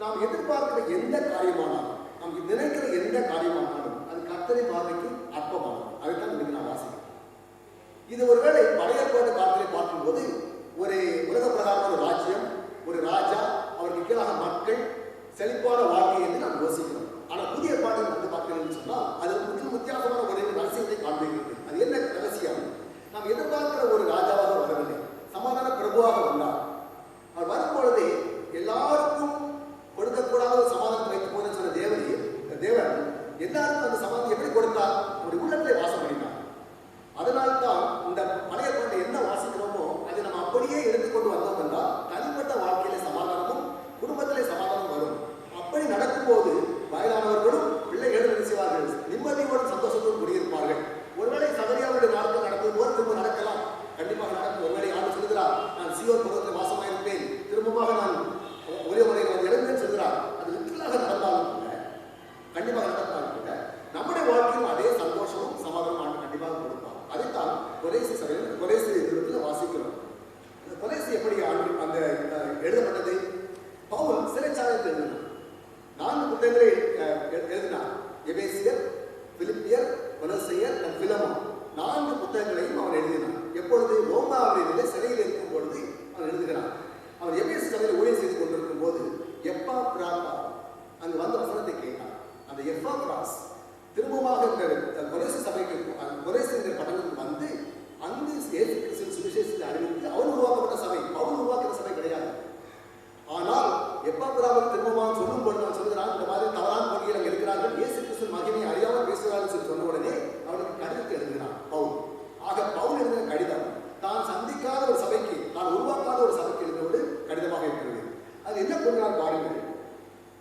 நாம் எதிர்பார்க்கிற எந்த காரியமானாலும், நாம் நினைக்கிற எந்த காரியமானாலும் அது கர்த்தரின் பார்வைக்கு அற்பமானது. அதைத்தான் இன்னைக்கு நான் வாசிக்கிறேன். இது ஒருவேளை பழைய ஏற்பாட்டு காலத்திலே பார்க்கும்போது ஒரு உலக பிரகாரமான ஒரு ராஜ்யம், ஒரு ராஜா, அவருக்கு கீழாக மக்கள், செழிப்பான வாழ்க்கை என்று நாம் யோசிக்கிறோம். ஆனால் புதிய ஏற்பாட்டில் வந்து பார்க்கிறேன் சொன்னால் அது முற்றிலும் வித்தியாசமான ஒரு ரகசியத்தை காண்பிக்கிறது. அது என்ன ரகசியம்? நாம் எதிர்பார்க்கிற ஒரு ராஜாவாக வரவில்லை, சமாதான பிரபுவாக வந்தார். அவர் வரும்பொழுதே எல்லாருக்கும் கொடுக்கக்கூடாத ஒரு சமாதானம் வைத்து போன சொன்ன தேவன் எல்லாருக்கும் அந்த சமாதானம் எப்படி கொடுத்தார்? அவருடைய உள்ளத்திலே வாசம் பண்ணினார். அதனால்தான் இந்த பழைய பாட்டை என்ன வாசிக்கிறோமோ அதை நம்ம அப்படியே எடுத்துக்கொண்டு வந்தோம் என்றால் தனிப்பட்ட வாழ்க்கையில சமாதானமும் குடும்பத்திலே சமாதானம் வரும். அப்படி நடக்கும்போது வயதானவர்களும் பிள்ளைகளும் என்ன செய்வார்கள்? நிம்மதியோடு சந்தோஷத்தோடு குடியிருப்பார்கள். ஒருவேளை சகரியாவுடைய நாட்கள் நடக்கும் போது திரும்ப நடக்கலாம், கண்டிப்பாக நடக்கும். ஒருவேளை யாரும் சொல்கிறார், நான் சீயோன் பர்வதத்தில் வாசமாயிருப்பேன், திரும்பமாக நான் ஒரே முறையில் வந்து இறங்குவேன் சொல்கிறார். அது லிட்டரலாக நடந்தாலும் கூட, கண்டிப்பாக நடந்தாலும் கூட நம்முடைய வாழ்க்கையும் அதே சந்தோஷமும் சமாதானம் கண்டிப்பாக கொடுப்பார். அதைத்தான் கொலேசி நிறுவனத்தில் வாசிக்கிறோம். அந்த கொலேசி எப்படி அந்த எழுதப்பட்டது? பவுல் சிறைச்சாலையில் எழுதினார். 4 புத்தகங்களை எழுதினார். எபேசியர், பிலிப்பியர், கொலோசையர், பிலமோன் 4 புத்தகங்களையும் அவர் எழுதினார். எப்பொழுது? ரோமாவிலே சிறையில் இருக்கும் பொழுது அவர் எழுதுகிறார். அவர் எபேசு சபையில் ஊழியம் செய்து கொண்டிருக்கும் போது எப்பாப்ராஸ் அங்கு வந்த வசனத்தை கேட்டார். அந்த எப்பாப்ராஸ் திரும்பமாக இந்த கொலேசி சபைக்கு, கொலேசி என்கிற பட்டணத்துக்கு வந்து அங்கு இயேசு கிறிஸ்துவின் சுவிசேஷத்தை அறிவித்து அவர் உருவாக்கப்பட்ட சபை, பவுல் உருவாக்கிற சபை கிடையாது. ஆனால் எப்பாப்ராஸ் திரும்பமாக சொல்லும் பொழுது அவர் சொல்கிறார், இந்த மாதிரி தவறான பகுதியில் அங்கே இருக்கிறார்கள், இயேசு கிறிஸ்துவின் மகிமை அறியாமல் பேசுகிறார்கள் சொல்லி சொன்ன உடனே அவருக்கு கடிதத்தை எழுதுகிறார் பவுல். ஆக பவுல் எழுதின கடிதம் தான் சந்திக்காத ஒரு சபைக்கு, தான் உருவாக்காத ஒரு சபைக்கு எழுதுவது கடிதமாக இருக்கிறது. அது என்ன கொள்கிறார் பாருங்கள்.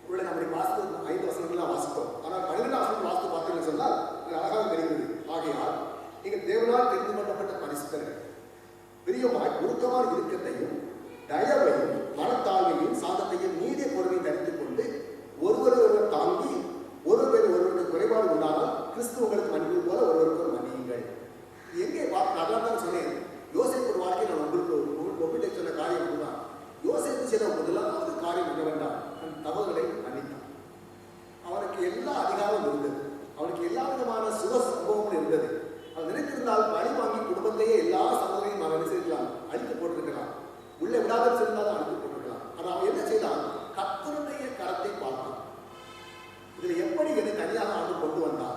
உள்ள நம்முடைய வாசித்து 5 வசனங்கள்லாம் வாசித்தோம். ஆனால் 12ஆம் வசனம் வாசித்து பார்த்தீங்கன்னு சொன்னால் அழகாக தெரிகிறது. ஆகையால் நீங்கள் தேவனால் தெரிந்து கொள்ளப்பட்ட பரிசுத்தர்கள், பிரியமாய் உருக்கமான இறுக்கத்தையும் தயவையும் மனத்தாழ்மையும் சாந்தத்தையும் நீடிய பொறுமையை தரித்துக் கொண்டு ஒருவர் தாங்கி ஒருவருக்கு குறைபாடு உண்டானால் கிறிஸ்து உங்களுக்கு மன்னிப்பது போல ஒருவருக்கு மன்னியுங்கள். எங்கே அதான் தான் சொன்னேன், யோசேப்பு வாழ்க்கை நான் உங்களுக்கு ஒப்பிட்டு சொன்ன காரியம் இதுதான். யோசேப்பு செய்த முதலாவது காரியம் என்னவென்றால் தன் தவறுகளை மன்னித்தான். அவனுக்கு எல்லா அதிகாரமும் இருந்தது, அவனுக்கு எல்லா விதமான சுக சம்பவமும் இருந்தது. அவர் நினைத்திருந்தால் பழி வாங்கி குடும்பத்தையே எல்லா சம்பவங்களையும் அவன் என்ன செய்யலாம்? அழித்து போட்டிருக்கிறான். உள்ளே விடாத இருந்தாலும் அழித்து போட்டிருக்கலாம். ஆனால் அவன் என்ன செய்தான்? கர்த்தருடைய கரத்தை பார்த்தான். இதில் எப்படி என்னை தனியாக ஆண்டு கொண்டு வந்தான்?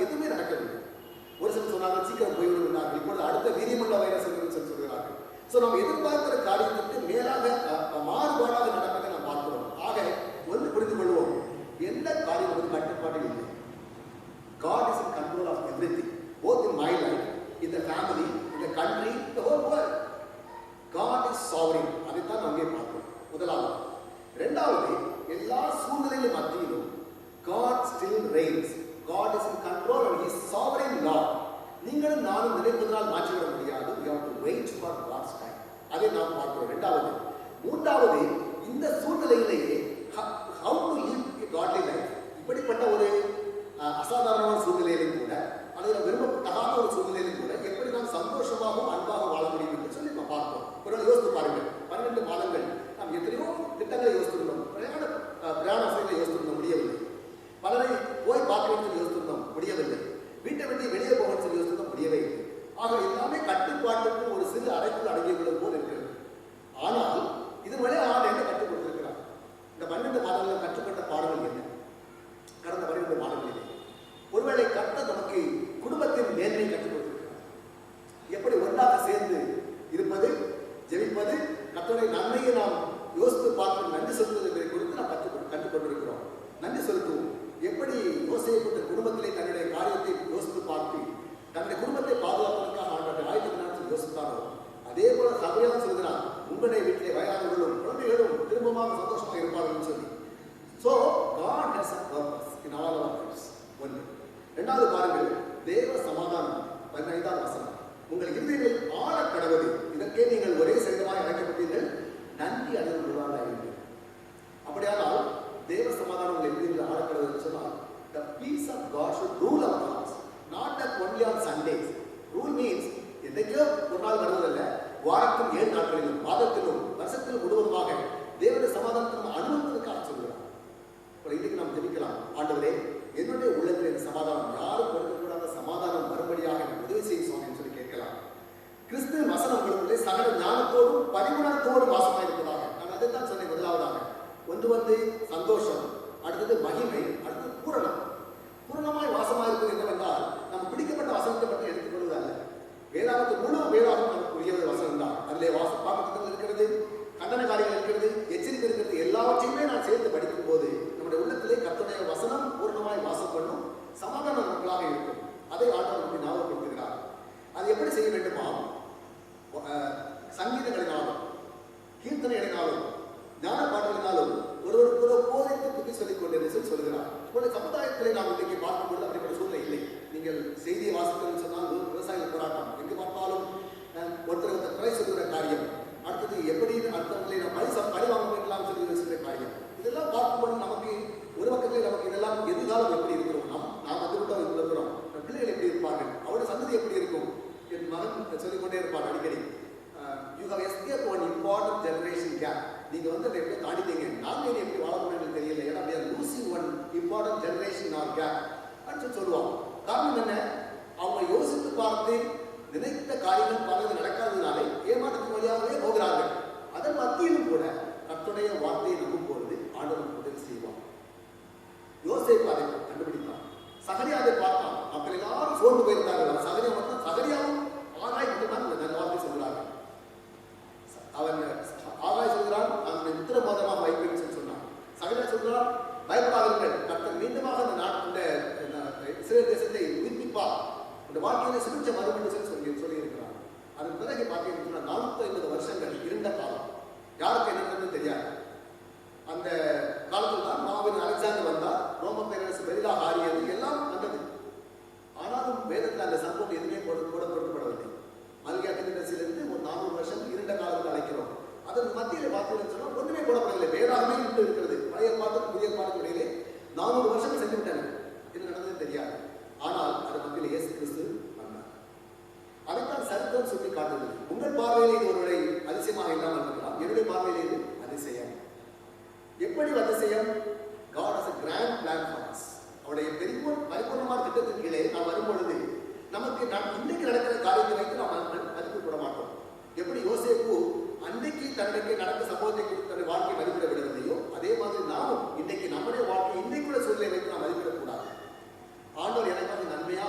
எதுவுமே நடக்கவில்லை. ஒரு சிலர் சொன்னார்கள் சீக்கிரம் போய்விடுகிறார்கள், இப்பொழுது அடுத்த வீரியமுள்ள வைரஸ் என்று சொல்கிறார்கள். ஸோ நாம் எதிர்பார்க்கிற காரியத்திற்கு மேலாக மாறுபாடாக நடப்பதை நாம் பார்க்கிறோம். ஆக ஒன்று புரிந்து கொள்வோம், எந்த காரியம் வந்து கட்டுப்பாட்டில் இல்லை. God is in control of everything, both in my life, in the family, in the country, in the whole world. God is sovereign. அதைத்தான் நாம் இங்கே பார்க்கிறோம். முதலாவது. இரண்டாவது, எல்லா சூழ்நிலையிலும் மத்தியிலும் God still reigns. God is in control and He is sovereign Lord. நீங்களும் நானும் நினைப்பதனால் மாற்றிவிட முடியாது. We have to wait for God's time. அதை நாம் பார்க்கிறோம். இரண்டாவது. மூன்றாவது, இந்த சூழ்நிலையிலேயே how to live a godly life. இப்படிப்பட்ட ஒரு அசாதாரணமான சூழ்நிலையிலும் கூட, அல்லது விரும்பத்தகாத ஒரு சூழ்நிலையிலும் கூட எப்படி நாம் சந்தோஷமாகவும் அன்பாக வாழ முடியும் என்று சொல்லி நம்ம பார்ப்போம். ஒரு யோசித்து பாருங்கள், 12 மாதங்கள் நாம் எத்தனையோ திட்டங்களை யோசித்திருந்தோம், பிரயாண வசதிகளை யோசித்திருந்தோம், முடியவில்லை. பலரை போய் பார்க்கணும்னு சொல்லி யோசித்திருந்தோம், முடியவில்லை. வீட்டை விட்டு வெளியே போகணும்னு சொல்லி யோசித்திருந்தோம், முடியவே இல்லை. ஆக எல்லாமே கட்டுப்பாட்டுக்கு ஒரு சிறு அறைக்குள் அடங்கியுள்ளது போல் இருக்கிறது. ஆனால் இதுவரை ஆள் என்ன கற்றுக் கொடுத்திருக்கிறார்? இந்த 12 மாதங்களில் கற்றுக்கொண்ட பாடங்கள் என்ன? கடந்த 12 மாதங்களிலே ஒருவேளை கர்த்தர் நமக்கு குடும்பத்தின் மேன்மை கற்றுக் கொடுத்திருக்கிறார். எப்படி ஒன்றாக சேர்ந்து இருப்பது, ஜெபிப்பது, கர்த்தருடைய நன்மையை நாம் யோசித்து பார்த்து நன்றி செலுத்துவதை குறித்து நாம் கற்றுக்கொண்டிருக்கிறோம். நன்றி செலுத்துவோம். எப்படி யோசேப்பு குடும்பத்திலே தன்னுடைய காரியத்தை யோசித்து பார்த்து தன்னுடைய குடும்பத்தை பாதுகாப்பதற்காக ஆண்டவரை ஆயுதம் யோசித்தாரோ, அதே போல சபையாக சொல்கிறார், உங்களுடைய வீட்டிலே வயதானவர்களும் குழந்தைகளும் திரும்பமாக சந்தோஷமாக இருப்பார்கள் சொல்லி. So God has a purpose in all our lives. ஒன்று. இரண்டாவது பாருங்கள், தேவ சமாதானம். 15ஆம் வசனம், உங்கள் இருதயங்கள் ஆழ கடவுது, இதற்கே நீங்கள் ஒரே சைதமாக அழைக்கப்பட்டீர்கள், நன்றி அடைந்துள்ளவர்களாக. அப்படியானால் தேவ சமாதானம் உங்கள் இருதயங்கள் ஆழ கடவுது சொன்னால், the peace of God should rule our hearts, not that only on Sundays. Rule means எதையோ ஒரு நாள் வருவதல்ல, வாரத்தில் 7 நாட்களிலும் மாதத்திலும் வருஷத்திலும் முழுவதுமாக தேவனுடைய சமாதானத்தை நம்ம அனுபவத்திற்காக சொல்கிறார். இன்னைக்கு நாம் ஜெபிக்கலாம், ஆண்டவரே என்னுடைய உள்ளத்தில் இந்த சமாதானம், யாரும் கொடுக்கக்கூடாத சமாதானம் வரும்படியாக எனக்கு உதவி செய்ய சுவாமின்னு சொல்லி கேட்கலாம். கிறிஸ்துவ வசனம் உங்களுக்குள்ளே சகல ஞானத்தோடும் பரிமாணத்தோடும் வாசமாக இருப்பதாக. நான் அதைத்தான் சொன்னேன். முதலாவதாக ஒன்று சந்தோஷம், அடுத்தது மகிமை, அடுத்தது பூரணம். பூரணமாய் வாசமாக இருப்பது என்னவென்றால், நம்ம பிடிக்கப்பட்ட வசனத்தை மட்டும் எடுத்துக்கொள்வது அல்ல. வேதாகத்தில் முழு வேதாகம் நமக்கு உரியது வசனம் தான். அதிலே பாக்கத்தில் இருக்கிறது, கண்டன காரியங்கள் இருக்கிறது, எச்சரிக்கை இருக்கிறது. எல்லாவற்றையுமே நான் சேர்த்து படிக்கும் போது நம்முடைய உள்ளத்திலே கர்த்தருடைய வசனம் பூர்ணமாய் வாசம் பண்ணும், சமாதான மக்களாக இருக்கும். அதை ஆண்டவர் நமக்கு ஞாபகப்படுத்துகிறார். அது எப்படி செய்ய வேண்டுமா? சங்கீதங்களினாலும் கீர்த்தனைகளினாலும் ஞான பாடல்களினாலும் ஒருவருக்கு ஒரு போதைத்து புத்தி சொல்லிக் கொண்டே சொல்கிறார். உங்களுடைய சமுதாயத்திலே நாம் இன்றைக்கு பார்க்கும்போது அப்படிப்பட்ட சூழ்நிலை இல்லை. நீங்கள் செய்தியை வாசித்தல் சொன்னால் விவசாயிகள் போராட்டம், எங்கு பார்த்தாலும் ஒருத்தர் குறை சொல்கிற காரியம், அடுத்தது எப்படி அடுத்தவர்களை நாம் பழி வாங்க வைக்கலாம் சொல்லி யோசிக்கிற காரியம். இதெல்லாம் பார்க்கும்போது நமக்கு ஒரு பக்கத்தில் நமக்கு இதெல்லாம் எதிர்காலம் எப்படி இருக்கிறோம், நாம் வந்துவிட்டோம் இருக்கிறோம், பிள்ளைகள் எப்படி இருப்பார்கள், அவருடைய சந்ததி எப்படி இருக்கும். என் மகன் சொல்லிக்கொண்டே இருப்பார் அடிக்கடி, you have escape one important generation gap. நீங்க வந்து அதை எப்படி தாண்டிட்டீங்க, நாங்கள் இனி எப்படி வாழ முடியும் தெரியல, ஏன்னா we are losing one important generation in our gap அப்படின்னு சொல்லுவாங்க. காரணம் என்ன? அவங்க யோசித்து பார்த்து நினைத்த காரியங்கள் பலது நடக்காததுனாலே ஏமாற்றத்தின் வழியாகவே போகிறார்கள். அதன் மத்தியிலும் கூட கர்த்தருடைய வார்த்தையை நம்பும் பொழுது ஆண்டவர் உதவி செய்வார். யோசேப்பு அதை கண்டுபிடித்தான், சகரியா அதை பார்த்தான். மக்கள் எல்லாரும் சோர்ந்து போயிருந்தார்கள். சகரியா மட்டும், சகரியாவும் ஆகாய் மட்டும்தான் இந்த நல்ல வார்த்தை சொல்கிறார்கள். அவன் ஆகாய் சொல்கிறான், அவனை உத்தரவாதமாக வைப்பேன்னு சொன்னான். சகரியா சொல்கிறான், பயப்படாதீர்கள், கர்த்தர் மீண்டுமாக அந்த நாட்டு இஸ்ரேல் தேசத்தை உயிர்ப்பிப்பார், இந்த வாழ்க்கையில சிகிச்ச வரும் என்று சொல்லி இருக்கிறார். அதன் பிறகு பார்த்தீங்கன்னா 450 வருஷங்கள் இருண்ட காலம், யாருக்கு என்ன நடந்தது தெரியாது. அந்த காலத்தில் தான் மாவீரன் அலெக்சாண்டர் வந்தார், ரோம பேரரசு பெரிதாக ஆறியது, எல்லாம் வந்தது. ஆனாலும் வேதத்தில் அந்த சம்பவம் எதுவுமே கொடுக்கப்படவில்லை. மல்கியா தீர்க்கதரிசியிலிருந்து ஒரு 400 வருஷம் இருண்ட காலத்தில் அழைக்கிறோம். அதன் மத்தியில் பார்த்தீங்கன்னு சொன்னால் ஒன்றுமே போடப்படவில்லை. வேதாகமே இருந்து இருக்கிறது. பழைய பாட்டுக்கும் புதிய பாட்டுக்கும் இடையிலே 400 வருஷங்கள் சென்று விட்டன. என்ன நடந்தது தெரியாது. ஆனால் அதன் மத்தியில் இயேசு கிறிஸ்து வந்தார். அதைத்தான் சரித்திரம் சொல்லி காட்டுது. உங்கள் பார்வையிலே இது ஒருவரை அதிசயமாக இல்லாமல் இருக்கலாம், என்னுடைய பார்வையிலே இது அதிசயம். எப்படி அதிசயம்? God has a grand plan for us. அவருடைய பரிபூர்ணமான திட்டத்தின் கீழே நாம் வரும்பொழுது நமக்கு இன்னைக்கு நடக்கிற காரியத்தை வைத்து நாம் மதிப்பு போட மாட்டோம். எப்படி யோசேப்பு அன்னைக்கு தன்னைக்கு நடந்த சம்பவத்தை குறித்து தன்னுடைய வாழ்க்கை மதிப்பிட விடவில்லையோ, அதே மாதிரி நாமும் இன்னைக்கு நம்முடைய வாழ்க்கை இன்னைக்குள்ள சூழ்நிலை வைத்து நாம் மதிப்பிடக்கூடாது. ஆண்டவர் எனக்கு நன்மையாக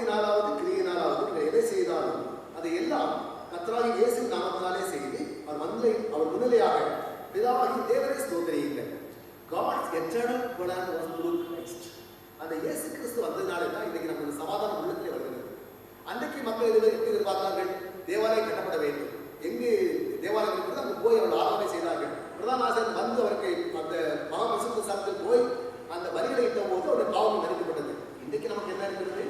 வார்த்தையினாலாவது கிரியினாலாவது நீங்கள் எதை செய்தாலும் அதை எல்லாம் கர்த்தராகிய இயேசு நாமத்தினாலே செய்து அவர் முன்னிலையாக பிதாவாகி தேவனை ஸ்தோத்திரியுங்கள். God's eternal plan was through Christ. அந்த இயேசு கிறிஸ்து வந்ததுனாலே தான் இன்னைக்கு நமக்கு சமாதானம் உள்ளத்திலே வருகிறது. அன்றைக்கு மக்கள் எப்படி எதிர்பார்த்தார்கள்? தேவாலயம் கட்டப்பட வேண்டும். எங்கு தேவாலயம் இருக்கிறது அங்கு போய் அவர்கள் ஆராதனை செய்தார்கள். பிரதான ஆசிரியர் வந்து அவருக்கு அந்த மகாபரிசுத்த ஸ்தலத்தில் போய் அந்த வரிகளை இட்ட போது அவருடைய பாவம் மன்னிக்கப்பட்டது. இன்றைக்கு நமக்கு என்ன இருக்கிறது?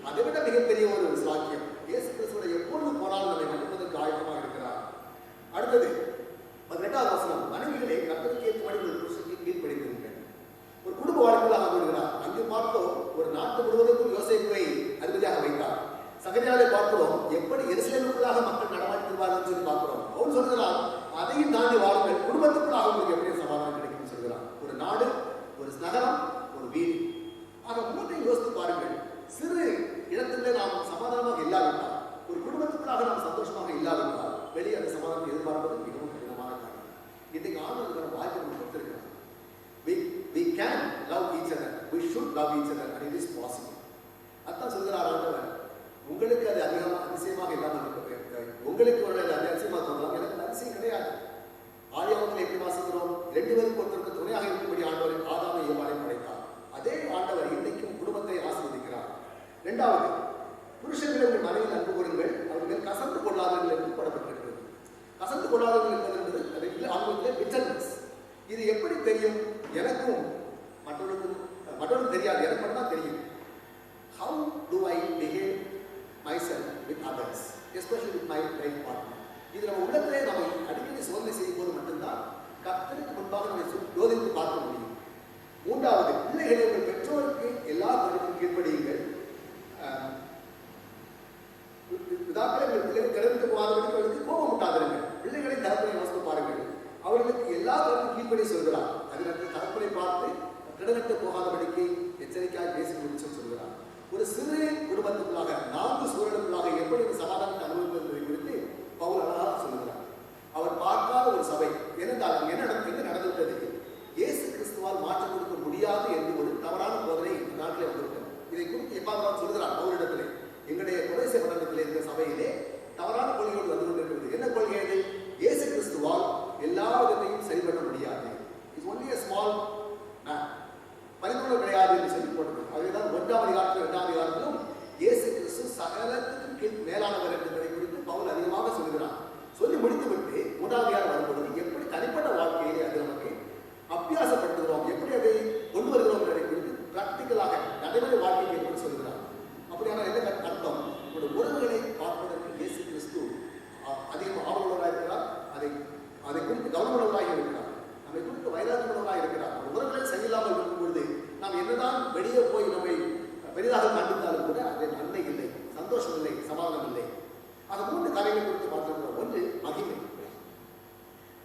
அதை விட மிகப்பெரிய ஒரு சாக்கியம். இயேசு கிறிஸ்துவோட எப்பொழுது போனாலும் நம்மை மன்னிப்பதற்கு ஆயத்தமாக இருக்கிறார். அடுத்தது 18வது வசனம், மனைவிகளே கர்த்தருக்கு ஏற்றபடி ஒரு புருஷனுக்கு கீழ்ப்படிந்திருங்கள். ஒரு குடும்ப வாழ்க்கையாக வருகிறார். அங்கு பார்த்தோம் ஒரு நாட்டு முழுவதற்கும் யோசேப்பை அதிபதியாக வைத்தார். சகரியாவை பார்க்கிறோம் எப்படி எருசலேமுக்குள்ளாக மக்கள் நடமாடுவார்கள் சொல்லி பார்க்கிறோம். அவர் சொல்கிறார், அதையும் தாண்டி வாருங்கள், குடும்பத்துக்குள்ளாக உங்களுக்கு எப்படி சமாதானம் கிடைக்கும் சொல்கிறார். ஒரு நாடு, ஒரு நகரம், ஒரு வீடு, ஆக மூன்றையும் யோசித்து பாருங்கள். சிறு இடத்திலே நாம் சமாதானமாக இல்லாவிட்டால், ஒரு குடும்பத்துக்குள்ளாக நாம் சந்தோஷமாக இல்லாவிட்டால், வெளியே அந்த சமாதானத்தை எதிர்பார்ப்பது மிகவும் கடினமான காரியம். இன்றைக்கு ஆண்டவர் வாய்ப்பு நம்ம கொடுத்திருக்கிறார். We can love each other, we should love each other, and it is possible. அதான் சொல்கிறார் ஆண்டவர், உங்களுக்கு அது அதிசயமாக இல்லாமல் இருக்க, உங்களுக்கு ஒரு அதிசயமாக தோன்றலாம், எனக்கு அதிசயம் கிடையாது. ஆதியாகமத்தில் எப்படி வாசிக்கிறோம்? 2 பேருக்கு ஒருத்தருக்கு துணையாக இருக்கும்படி ஆண்டவர் ஆதாமை ஏவாளையும் படைத்தார். அதே ஆண்டவர் இன்றைக்கும் குடும்பத்தை ஆசீர்வதிக்கிறார். 2வது, புருஷர்கள் உங்கள் மனைவியில் அன்பு கூறுங்கள், அவர்கள் கசந்து கொள்ளாதவர்கள் என்று போடப்பட்டிருக்கிறது. கசந்து கொள்ளாதவர்கள் என்பது ஆங்கிலத்திலே bitterness. இது எப்படி தெரியும்? எனக்கும் மற்றவர்களுக்கும் தெரியாது, எனக்கு மட்டும் தான் தெரியும். How do I behave myself with others, especially with my life partner? இது நம்ம உள்ளத்திலே நம்ம அடிக்கடி சோதனை செய்யும் போது மட்டும்தான் கர்த்தருக்கு முன்பாக நம்மை யோசித்து பார்க்க முடியும். 3வது, பிள்ளைகளை உங்கள் பெற்றோருக்கு எல்லா கருத்துக்கும் கீழ்ப்படியுங்கள். பிதாக்களை உங்கள் பிள்ளைகள் கிளம்பிட்டு போகாதவர்களுக்கு கோபம் உண்டாதிருங்கள். பிள்ளைகளை தகப்பனை யோசித்து பாருங்கள். அவர்களுக்கு எல்லா கருத்துக்கும் கீழ்ப்படி சொல்கிறார். அதில் தகப்பனை பார்த்து கிடநட்டு போகாதபடிக்கு எச்சரிக்கையாக பேசி முடிச்சு சொல்கிறார். ஒரு சிறு குடும்பத்துக்குள்ளாக 4 சூழலுக்குள்ளாக எப்படி ஒரு சமாதானத்தை அனுபவிப்பதை குறித்து பவுல் அழகாக சொல்கிறார். அவர் பார்க்காத ஒரு சபை என்னென்றால் என்ன நடந்துவிட்டது? இயேசு கிறிஸ்துவால் மாற்றம் கொடுக்க முடியாது என்று ஒரு தவறான போதனை இந்த நாட்டிலே வந்திருக்கிறது. இதை குறித்து எப்பாவது சொல்கிறார் பவுலிடத்திலே, எங்களுடைய குறைசை மண்டலத்தில் இருக்கிற சபையிலே தவறான கொள்கையோடு வந்து கொண்டிருக்கிறது. என்ன கொள்கை அது? இயேசு கிறிஸ்துவால் எல்லா விதத்தையும் சரி பண்ண முடியாது. It's only a small man. பரிபூர்ணம் கிடையாது என்று சொல்லி போட்டது. அதுதான் 1ஆம் அதிகாரத்திலும் 2ஆம் அதிகாரத்திலும் இயேசு கிறிஸ்து சகலத்துக்கும் கீழ் மேலானவர் என்பதை குறித்து பவுல் அதிகமாக சொல்கிறார். சொல்லி முடித்துவிட்டு 3ஆம் அதிகாரம் வரும்பொழுது எப்படி தனிப்பட்ட வாழ்க்கையிலே அது நமக்கு அபியாசப்படுத்துகிறோம், எப்படி அதை கொண்டு வருகிறோம் என்பதை குறித்து பிராக்டிக்கலாக நடைமுறை வாழ்க்கையை எப்படி சொல்கிறார். அப்படியான என்ன அர்த்தம்? நம்முடைய உறவுகளை பார்ப்பதற்கு இயேசு கிறிஸ்து அதிகம் ஆவலுள்ளவராக இருக்கிறார். அதை குறித்து கவனமுள்ளவராக இருக்கிறார். நம்மை குறித்து வைராக்கியமுள்ளவராக இருக்கிறார். உறவுகளை சரியில்லாமல் இருக்கும் பொழுது நாம் என்னதான் வெளியே போய் நம்மை பெரிதாக கண்டித்தாலும் கூட அது நன்மை இல்லை, சந்தோஷம் இல்லை, சமாதானம் இல்லை. அது 3 காரியங்களை குறித்து பார்த்திருக்கிறோம். 1, மகிமை.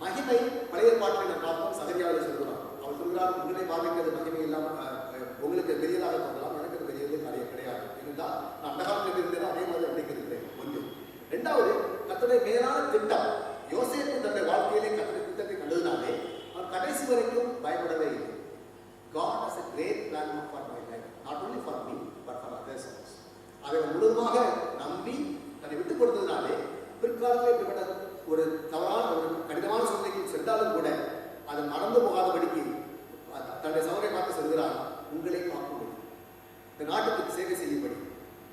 மகிமை பழைய பாட்டில் நாம் பார்த்தோம். சகரியாவில் சொல்கிறார். அவர் சொல்கிறார், உங்களை பார்வைக்கு மகிமை இல்லாமல் உங்களுக்கு பெரியதாக தோன்றலாம், எனக்கு பெரியது கிடையாது. இருந்தால் நான் அந்த காலத்தில் இருந்தேன், அதே மாதிரி அப்படிங்கிறேன். 1. 2வது, கர்த்தருடைய மேலான திட்டம். யோசேப்பு தன்னுடைய வாழ்க்கையிலே கர்த்தருடைய திட்டத்தை கண்டதினாலே அவர் கடைசி வரைக்கும் பயப்படவே இல்லை. God has a great plan for my life, not only for me but for others also. அதை முழுவதுமாக நம்பி தன்னை விட்டுக் கொடுத்ததினாலே பிற்காலத்தில் இப்படிப்பட்ட ஒரு தவறான ஒரு கடினமான சூழ்நிலைக்கு சென்றாலும் கூட அதை மறந்து போகாதபடிக்கு தன்னுடைய சகோதரை பார்த்து சொல்கிறார், உங்களை காக்கும்படி, இந்த நாட்டுக்கு சேவை செய்யும்படி,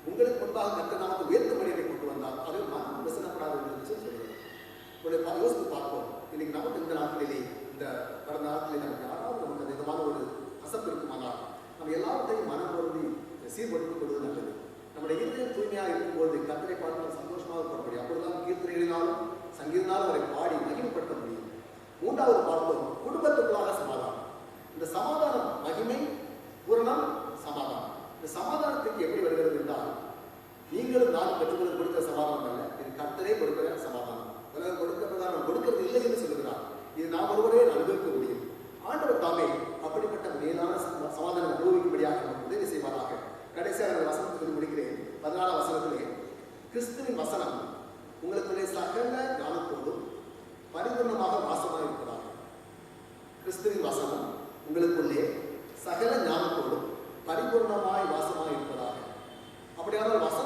உங்களுக்கு முன்பாக கர்த்தர் நமக்கு உயர்த்தும்படி என்னை கொண்டு வந்தார். அதை மனம் விசனப்படாது என்று சொல்கிறார். யோசித்து பார்ப்போம். இன்னைக்கு நமக்கு இந்த நாட்டிலே, இந்த கடந்த நாட்டிலே நமக்கு யாராவது நமக்கு அந்த விதமான ஒரு கசப்பு இருக்குமானால் நம்ம எல்லாத்தையும் மனம் பொருந்தி சீர்படுத்திக் கொள்வது நல்லது. நம்முடைய இருதயம் தூய்மையாக இருக்கும்போது கர்த்தரை பார்த்து நம்ம சந்தோஷமாக போட முடியும். அப்பொழுதுதான் கீர்த்தனைகளினாலும் சங்கீதனாலும் அவரை பாடி மகிமைப்படுத்த முடியும். 3வது பார்த்தோம், குடும்பத்துக்குள்ளாக சமாதானம். இந்த சமாதானம் மகிமை, பூரணம், சமாதானம். இந்த சமாதானத்துக்கு எப்படி வருகிறது என்றால், நீங்களும் நானும் பெற்றுக்கொள்ள கொடுக்கிற சமாதானம் அல்ல, இது கர்த்தரே கொடுக்கிற சமாதானம். உலகம் கொடுக்கிறதா கொடுக்கிறது இல்லை என்று சொல்கிறார். இது நாம் ஒருவரே அனுபவிக்க முடியும். ஆண்டவர் தாமே அப்படிப்பட்ட மேலான சமாதானம் அனுபவிக்கும்படியாக நமக்கு உதவி செய்வாராக. கடைசியாக அந்த வசனத்தை சொல்லி முடிக்கிறேன். 14ஆம் வசனத்திலே, கிறிஸ்துவின் வசனம் உங்களுக்குள்ளே சகல ஞானத்தோடும் பரிபூர்ணமாக வாசமாக இருப்பதாக. கிறிஸ்துவின் வசனம் உங்களுக்குள்ளே சகல ஞானத்தோடும் பரிபூர்ணமாய் வாசமாக இருப்பதாக. அப்படியான வசனம்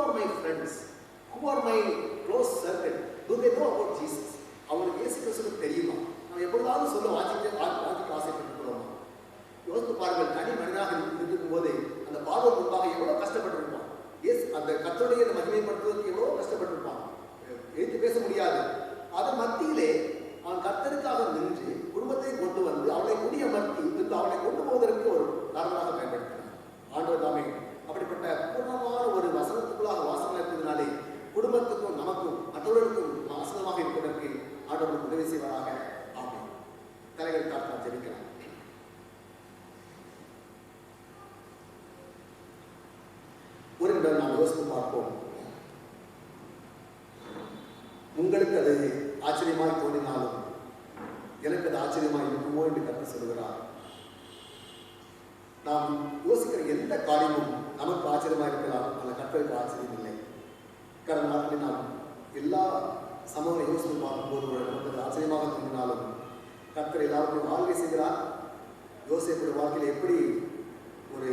R my friends, who are my close circle, to they know about Jesus? அவங்களுக்கு இயேசு கிறிஸ்துவுக்கு தெரியுமா? நம்ம எப்பொழுதாவது சொல்ல வாசிக்க ஆசைப்பட்டுக்கிறோமா? யோசித்து பாருங்கள், தனி மனிதனாக இருக்கும் போது அந்த பார்வை முன்பாக எவ்வளவு கஷ்டப்பட்டிருப்பான். அந்த கர்த்தருடைய மகிமைப்படுத்துவதற்கு எவ்வளவு கஷ்டப்பட்டிருப்பான். எழுத்து பேச முடியாது. அதன் மத்தியிலே அவன் கர்த்தருக்காக நின்று குடும்பத்தை கொண்டு வந்து அவளை குடியமர்த்தி அவளை கொண்டு போவதற்கு ஒரு காரணமாக பயன்படுத்தினார். ஆண்டவர் தாமே அப்படிப்பட்ட பூர்ணமான ஒரு வசனத்துக்குள்ளாக வாசனை இருப்பதனாலே குடும்பத்துக்கும் நமக்கும் மற்றவர்களுக்கும் வாசனமாக இருப்பதற்கு ஆண்டவருக்கு உதவி செய்வதாக. ஆமென். தலைவர் தாழ்த்தா ஜெபிக்கலாம். ஒரு நிமிடம் நாம் யோசித்து பார்ப்போம். உங்களுக்கு அது ஆச்சரியமாய் தோன்றினாலும் எனக்கு அது ஆச்சரியமாய் இருக்குமோ என்று கர்த்தர் சொல்கிறார். நாம் யோசிக்கிற எந்த காரியமும் நமக்கு ஆச்சரியமாக இருக்கலாம், அந்த கர்த்தருக்கு ஆச்சரியம் இல்லை. கடந்த நாட்களில் நாம் எல்லா சமூக யோசனை பார்க்கும்போது நமக்கு ஆச்சரியமாக தோன்றினாலும் கர்த்தர் எல்லாருக்கும் வாழ்க்கை செய்கிறார். யோசிப்புடைய வாழ்க்கையில் எப்படி ஒரு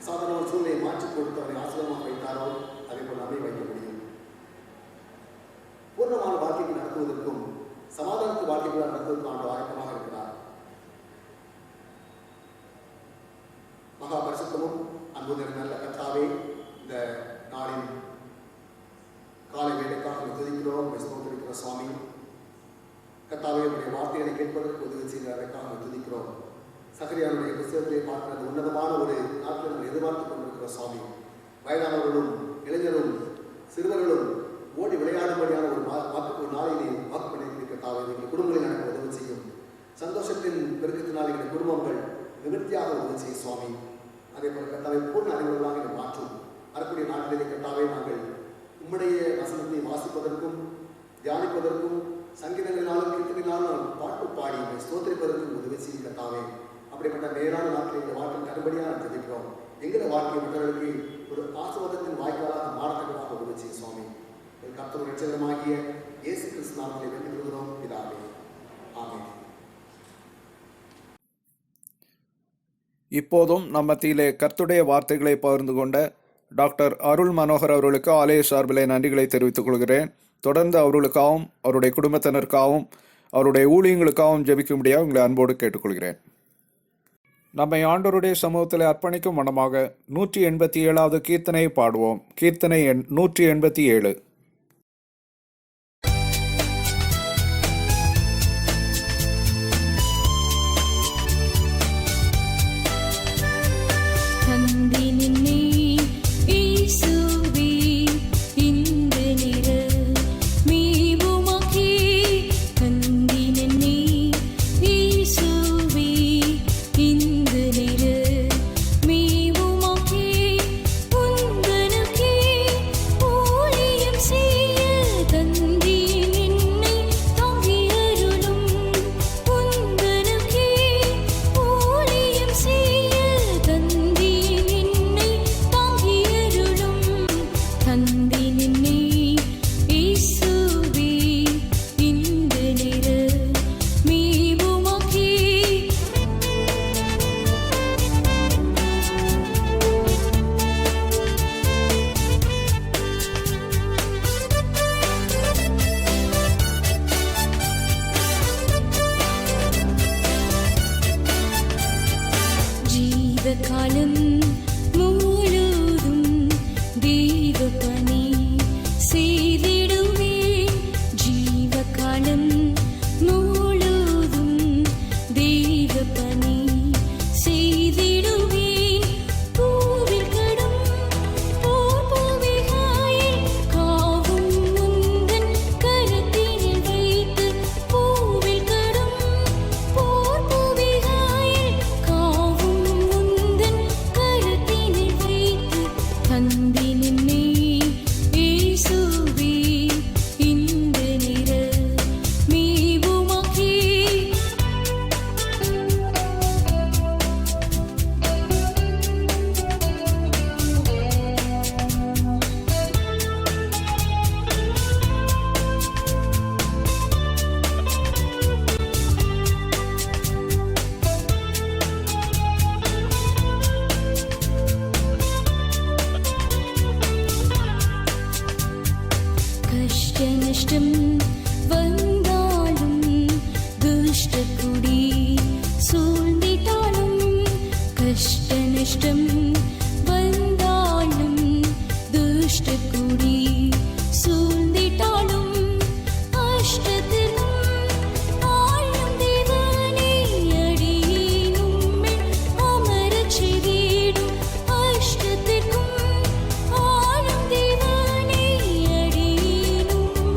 சாதாரண சூழ்நிலையை மாற்றிக் கொடுத்து அவரை ஆச்சரியமாக வைத்தாரோ அதே போல் நம்மை வைக்க முடியும். பூர்ணமான வாழ்க்கைக்கு நடத்துவதற்கும் சமாதானத்து வாழ்க்கைக்கு நடத்துவதற்கும் ஆண்டு ஆயத்தமாக இருக்கிறார். மகா பரிசுத்தமும் அன்பு நல்ல கர்த்தாவே, இந்த நாளின் காலை வேலைக்காக துதிக்கிறோம், ஸ்தோத்திரிக்கிற சுவாமி. கர்த்தாவே, உடைய வார்த்தைகளை கேட்பதற்கு உதவி செய்கிற அதற்காக துதிக்கிறோம். சகரியாருடைய புத்தகத்திலே பார்க்கிற உன்னதமான ஒரு நாட்களை நம்ம எதிர்பார்த்துக் கொண்டிருக்கிற சுவாமி. வயதானவர்களும் இளைஞரும் சிறுவர்களும் ஓடி விளையாடும்படியான ஒரு நாளிலே வாக்கு பண்ணியிருக்கிறதாவே எங்கள் குடும்பங்களை நடக்க உதவி செய்யும். சந்தோஷத்தின் பெருக்கத்தினால் எங்கள் குடும்பங்கள் நிவர்த்தியாக உதவி செய்யும் சுவாமி. அதே போல கர்த்தாவை பூர்ண அறிவுகளாக எங்கள் மாற்றும். வரக்கூடிய நாட்டிலே கர்த்தாவே நாங்கள் உம்முடைய வசனத்தை வாசிப்பதற்கும் தியானிப்பதற்கும் சங்கீதங்களினாலும் கீர்த்தனையினாலும் பாட்டு பாடி ஸ்தோத்திரிப்பதற்கும் உதவி செய்யும் கர்த்தாவே. அப்படிப்பட்ட மேலான நாட்களை இந்த வாழ்க்கை தரும்படியாக ஜெபிக்கிறோம். எங்களை வாழ்க்கை மற்றவர்களுக்கு ஒரு ஆசீர்வாதத்தின் வாய்க்காலாக மாறத்தக்கதாக உதவி செய்யும் சுவாமி. கர்த்தர் ரட்சகருமாகிய இயேசு கிறிஸ்து நாமத்திலே வேண்டிக் கொள்கிறோம் பிதாவே. ஆமென். இப்போதும் நம் மத்தியிலே கர்த்தருடைய வார்த்தைகளை பகிர்ந்து கொண்ட டாக்டர் அருள் மனோகர் அவர்களுக்கு ஆலய சார்பிலே நன்றிகளை தெரிவித்துக் கொள்கிறேன். தொடர்ந்து அவர்களுக்காகவும் அவருடைய குடும்பத்தினருக்காகவும் அவருடைய ஊழியங்களுக்காகவும் ஜெபிக்கும்படியாக உங்களை அன்போடு கேட்டுக்கொள்கிறேன். நம்மை ஆண்டவருடைய சமூகத்தில் அர்ப்பணிக்கும் மனமாக 187வது கீர்த்தனையை பாடுவோம். கீர்த்தனை எண் 187. நஷ்டம் வந்தாலும் துஷ்ட குடி சூழ்ந்திட்டாலும் கஷ்ட நஷ்டம் வந்தாலும் துஷ்ட குடி சூழ்ந்திட்டாலும் அஷ்டத்திலும் ஆளும் தேவனே அடியேனும் அமரச் செய்திடும் அஷ்டத்திற்கும் ஆளும் தேவனே அடியேனும்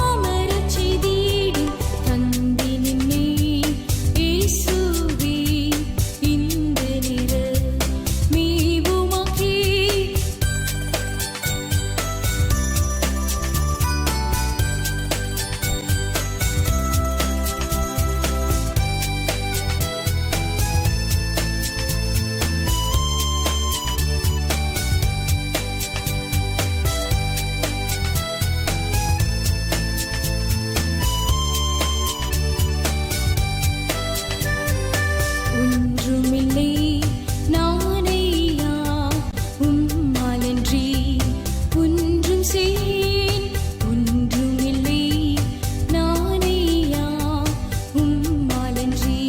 அமரச் செய்திடும் தந்தி நின்னே இயேசுவே இந்த நிற மீவுமாக்கி ஒன்றுமில்லை நானையா உம்மாலன்றி ஒன்றும் செய்யேன் ஒன்றுமில்லை நானையா உம்மாலன்றி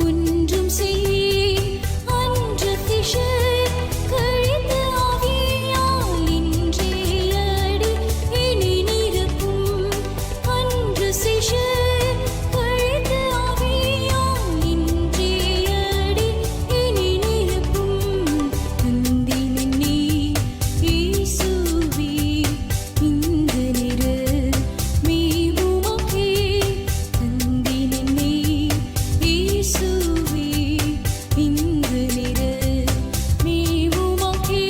ஒன்றும் செய்யேன் அன்ற திஷர் கழிந்த ஆவியால் இன்றே அடி இனி நிரப்பும் அன்று சிஷர் கழிந்த ஆவியால் இன்றே அடி இனி நிரப்பும் தந்தி நின்னே இயேசுவே இந்த நிற மீவுமாக்கி தந்தி நின்னே இயேசுவே இந்த நிற மீவுமாக்கி.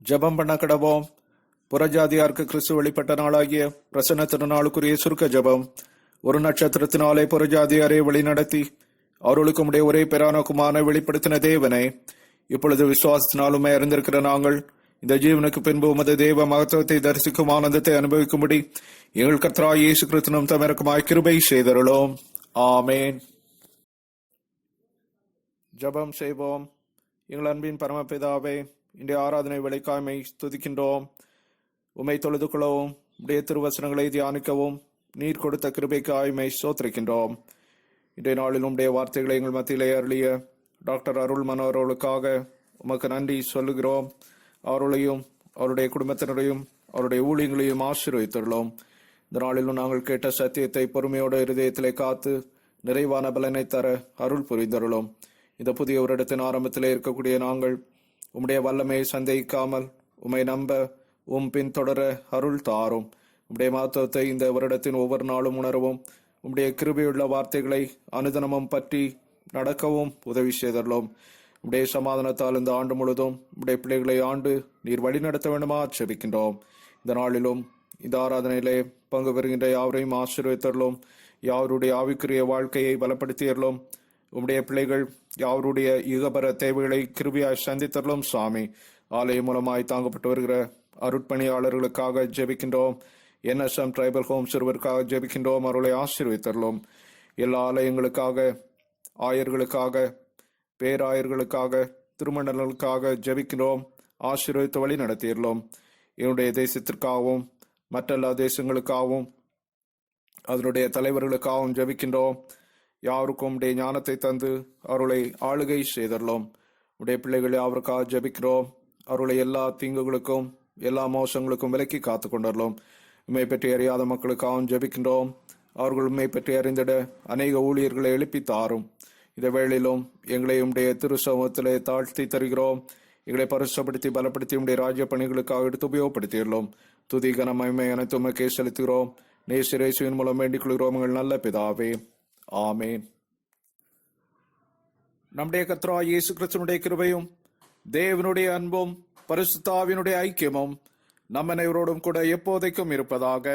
ஜெபம் பண்ண கடவோம். புறஜாதியாருக்கு கிறிஸ்து வெளிப்பட்ட நாளாகிய பிரசன்ன திருநாளுக்குரிய சுருக்க ஜெபம். ஒரு நட்சத்திரத்தினாலே புறஜாதியாரை வழிநடத்தி அவர்களுக்கு உடைய ஒரே பேரான குமாரனை வெளிப்படுத்தின தேவனே, இப்பொழுது விசுவாசத்தினாலுமே அறிந்திருக்கிற நாங்கள் இந்த ஜீவனுக்கு பின்பு உமது தேவ மகத்துவத்தை தரிசிக்கும் ஆனந்தத்தை அனுபவிக்கும்படி எங்கள் கர்த்தராகிய இயேசு கிறிஸ்துவின் தமரக்குமாய் கிருபை செய்தருளோம். ஆமேன். ஜெபம் செய்வோம். எங்கள் அன்பின் பரமபிதாவே, இன்றைய ஆராதனை வேளைக்காய்மை துதிக்கின்றோம். உம்மை தொழுது கொள்ளவும் உடைய திருவசனங்களை தியானிக்கவும் நீர் கொடுத்த கிருபைக்கு ஆய்மை சோத்திருக்கின்றோம். இன்றைய நாளில் உடைய வார்த்தைகளை எங்கள் மத்தியிலே அருளிய டாக்டர் அருள் மனோர்களுக்காக உமக்கு நன்றி சொல்லுகிறோம். அவர்களையும் அவருடைய குடும்பத்தினரையும் அவருடைய ஊழியங்களையும் ஆசீர்வதித்துள்ளோம். இந்த நாளிலும் நாங்கள் கேட்ட சத்தியத்தை பொறுமையோட இருதயத்திலே காத்து நிறைவான பலனை தர அருள் புரிந்தருளோம். இந்த புதிய வருடத்தின் ஆரம்பத்திலே இருக்கக்கூடிய நாங்கள் உம்முடைய வல்லமையை சந்தேகிக்காமல் உம்மை நம்ப பின்தொடர அருள் தாரும். உம்முடைய மகத்துவத்தை இந்த வருடத்தின் ஒவ்வொரு நாளும் உணரவும் உம்முடைய கிருபையுள்ள வார்த்தைகளை அனுதினமும் பற்றி நடக்கவும் உதவி செய்தருளோம். உம்முடைய சமாதானத்தால் இந்த ஆண்டு முழுதும் உம்முடைய பிள்ளைகளை ஆண்டு நீர் வழிநடத்த வேண்டுமா ஜெபிக்கின்றோம். இந்த நாளிலும் இந்த ஆராதனையிலே பங்கு பெறுகின்ற யாவரையும் ஆசீர்வதித்தருளும். யாவருடைய ஆவிக்குரிய வாழ்க்கையை பலப்படுத்தியருளும். உம்முடைய பிள்ளைகள் யாவருடைய யுகபர தேவைகளை கிருபையாய் சந்தித்தருளும். சுவாமி, ஆலயம் மூலமாய் தாங்கப்பட்டு வருகிற அருட்பணியாளர்களுக்காக ஜெபிக்கின்றோம். NSM ட்ரைபல் ஹோம் சிறுவருக்காக ஜெபிக்கின்றோம். அவர்களை ஆசீர்வதித்தருளும். எல்லா ஆலயங்களுக்காக, ஆயர்களுக்காக, பேராயர்களுக்காக, திருமணங்களுக்காக ஜெபிக்கின்றோம். ஆசீர்வதித்து வழி நடத்தியுள்ளோம். என்னுடைய தேசத்திற்காகவும் மற்றெல்லா தேசங்களுக்காகவும் அதனுடைய தலைவர்களுக்காகவும் ஜெபிக்கின்றோம். யாருக்கும் உடைய ஞானத்தை தந்து அவர்களை ஆளுகை செய்தருளோம். உடைய பிள்ளைகளை அவருக்காக ஜெபிக்கிறோம். அவர்களை எல்லா தீங்குகளுக்கும் எல்லா மோசங்களுக்கும் விலக்கி காத்து கொண்டருளோம். உண்மை பற்றி அறியாத மக்களுக்காகவும் ஜெபிக்கின்றோம். அவர்கள் உண்மை பற்றி அறிந்திட அநேக ஊழியர்களை எழுப்பி தாரும். இந்த வேளையிலும் எங்களை உடைய திரு சமூகத்திலே தாழ்த்தி தருகிறோம். எங்களை பரிசுப்படுத்தி பலப்படுத்தி உடைய ராஜ்ய பணிகளுக்காக எடுத்து உபயோகப்படுத்தியுள்ளோம். துதி கன மகிமை அனைத்து உமக்கே செலுத்துகிறோம். நேசிரேசுவின் மூலம் வேண்டிக் கொள்கிறோம் எங்கள் நல்ல பிதாவே. ஆமேன். நம்முடைய கர்த்தராகிய இயேசு கிறிஸ்துவினுடைய கிருபையும் தேவனுடைய அன்பும் பரிசுத்த ஆவியினுடைய ஐக்கியமும் நம்ம அனைவரோடும் கூட எப்போதைக்கும் இருப்பதாக.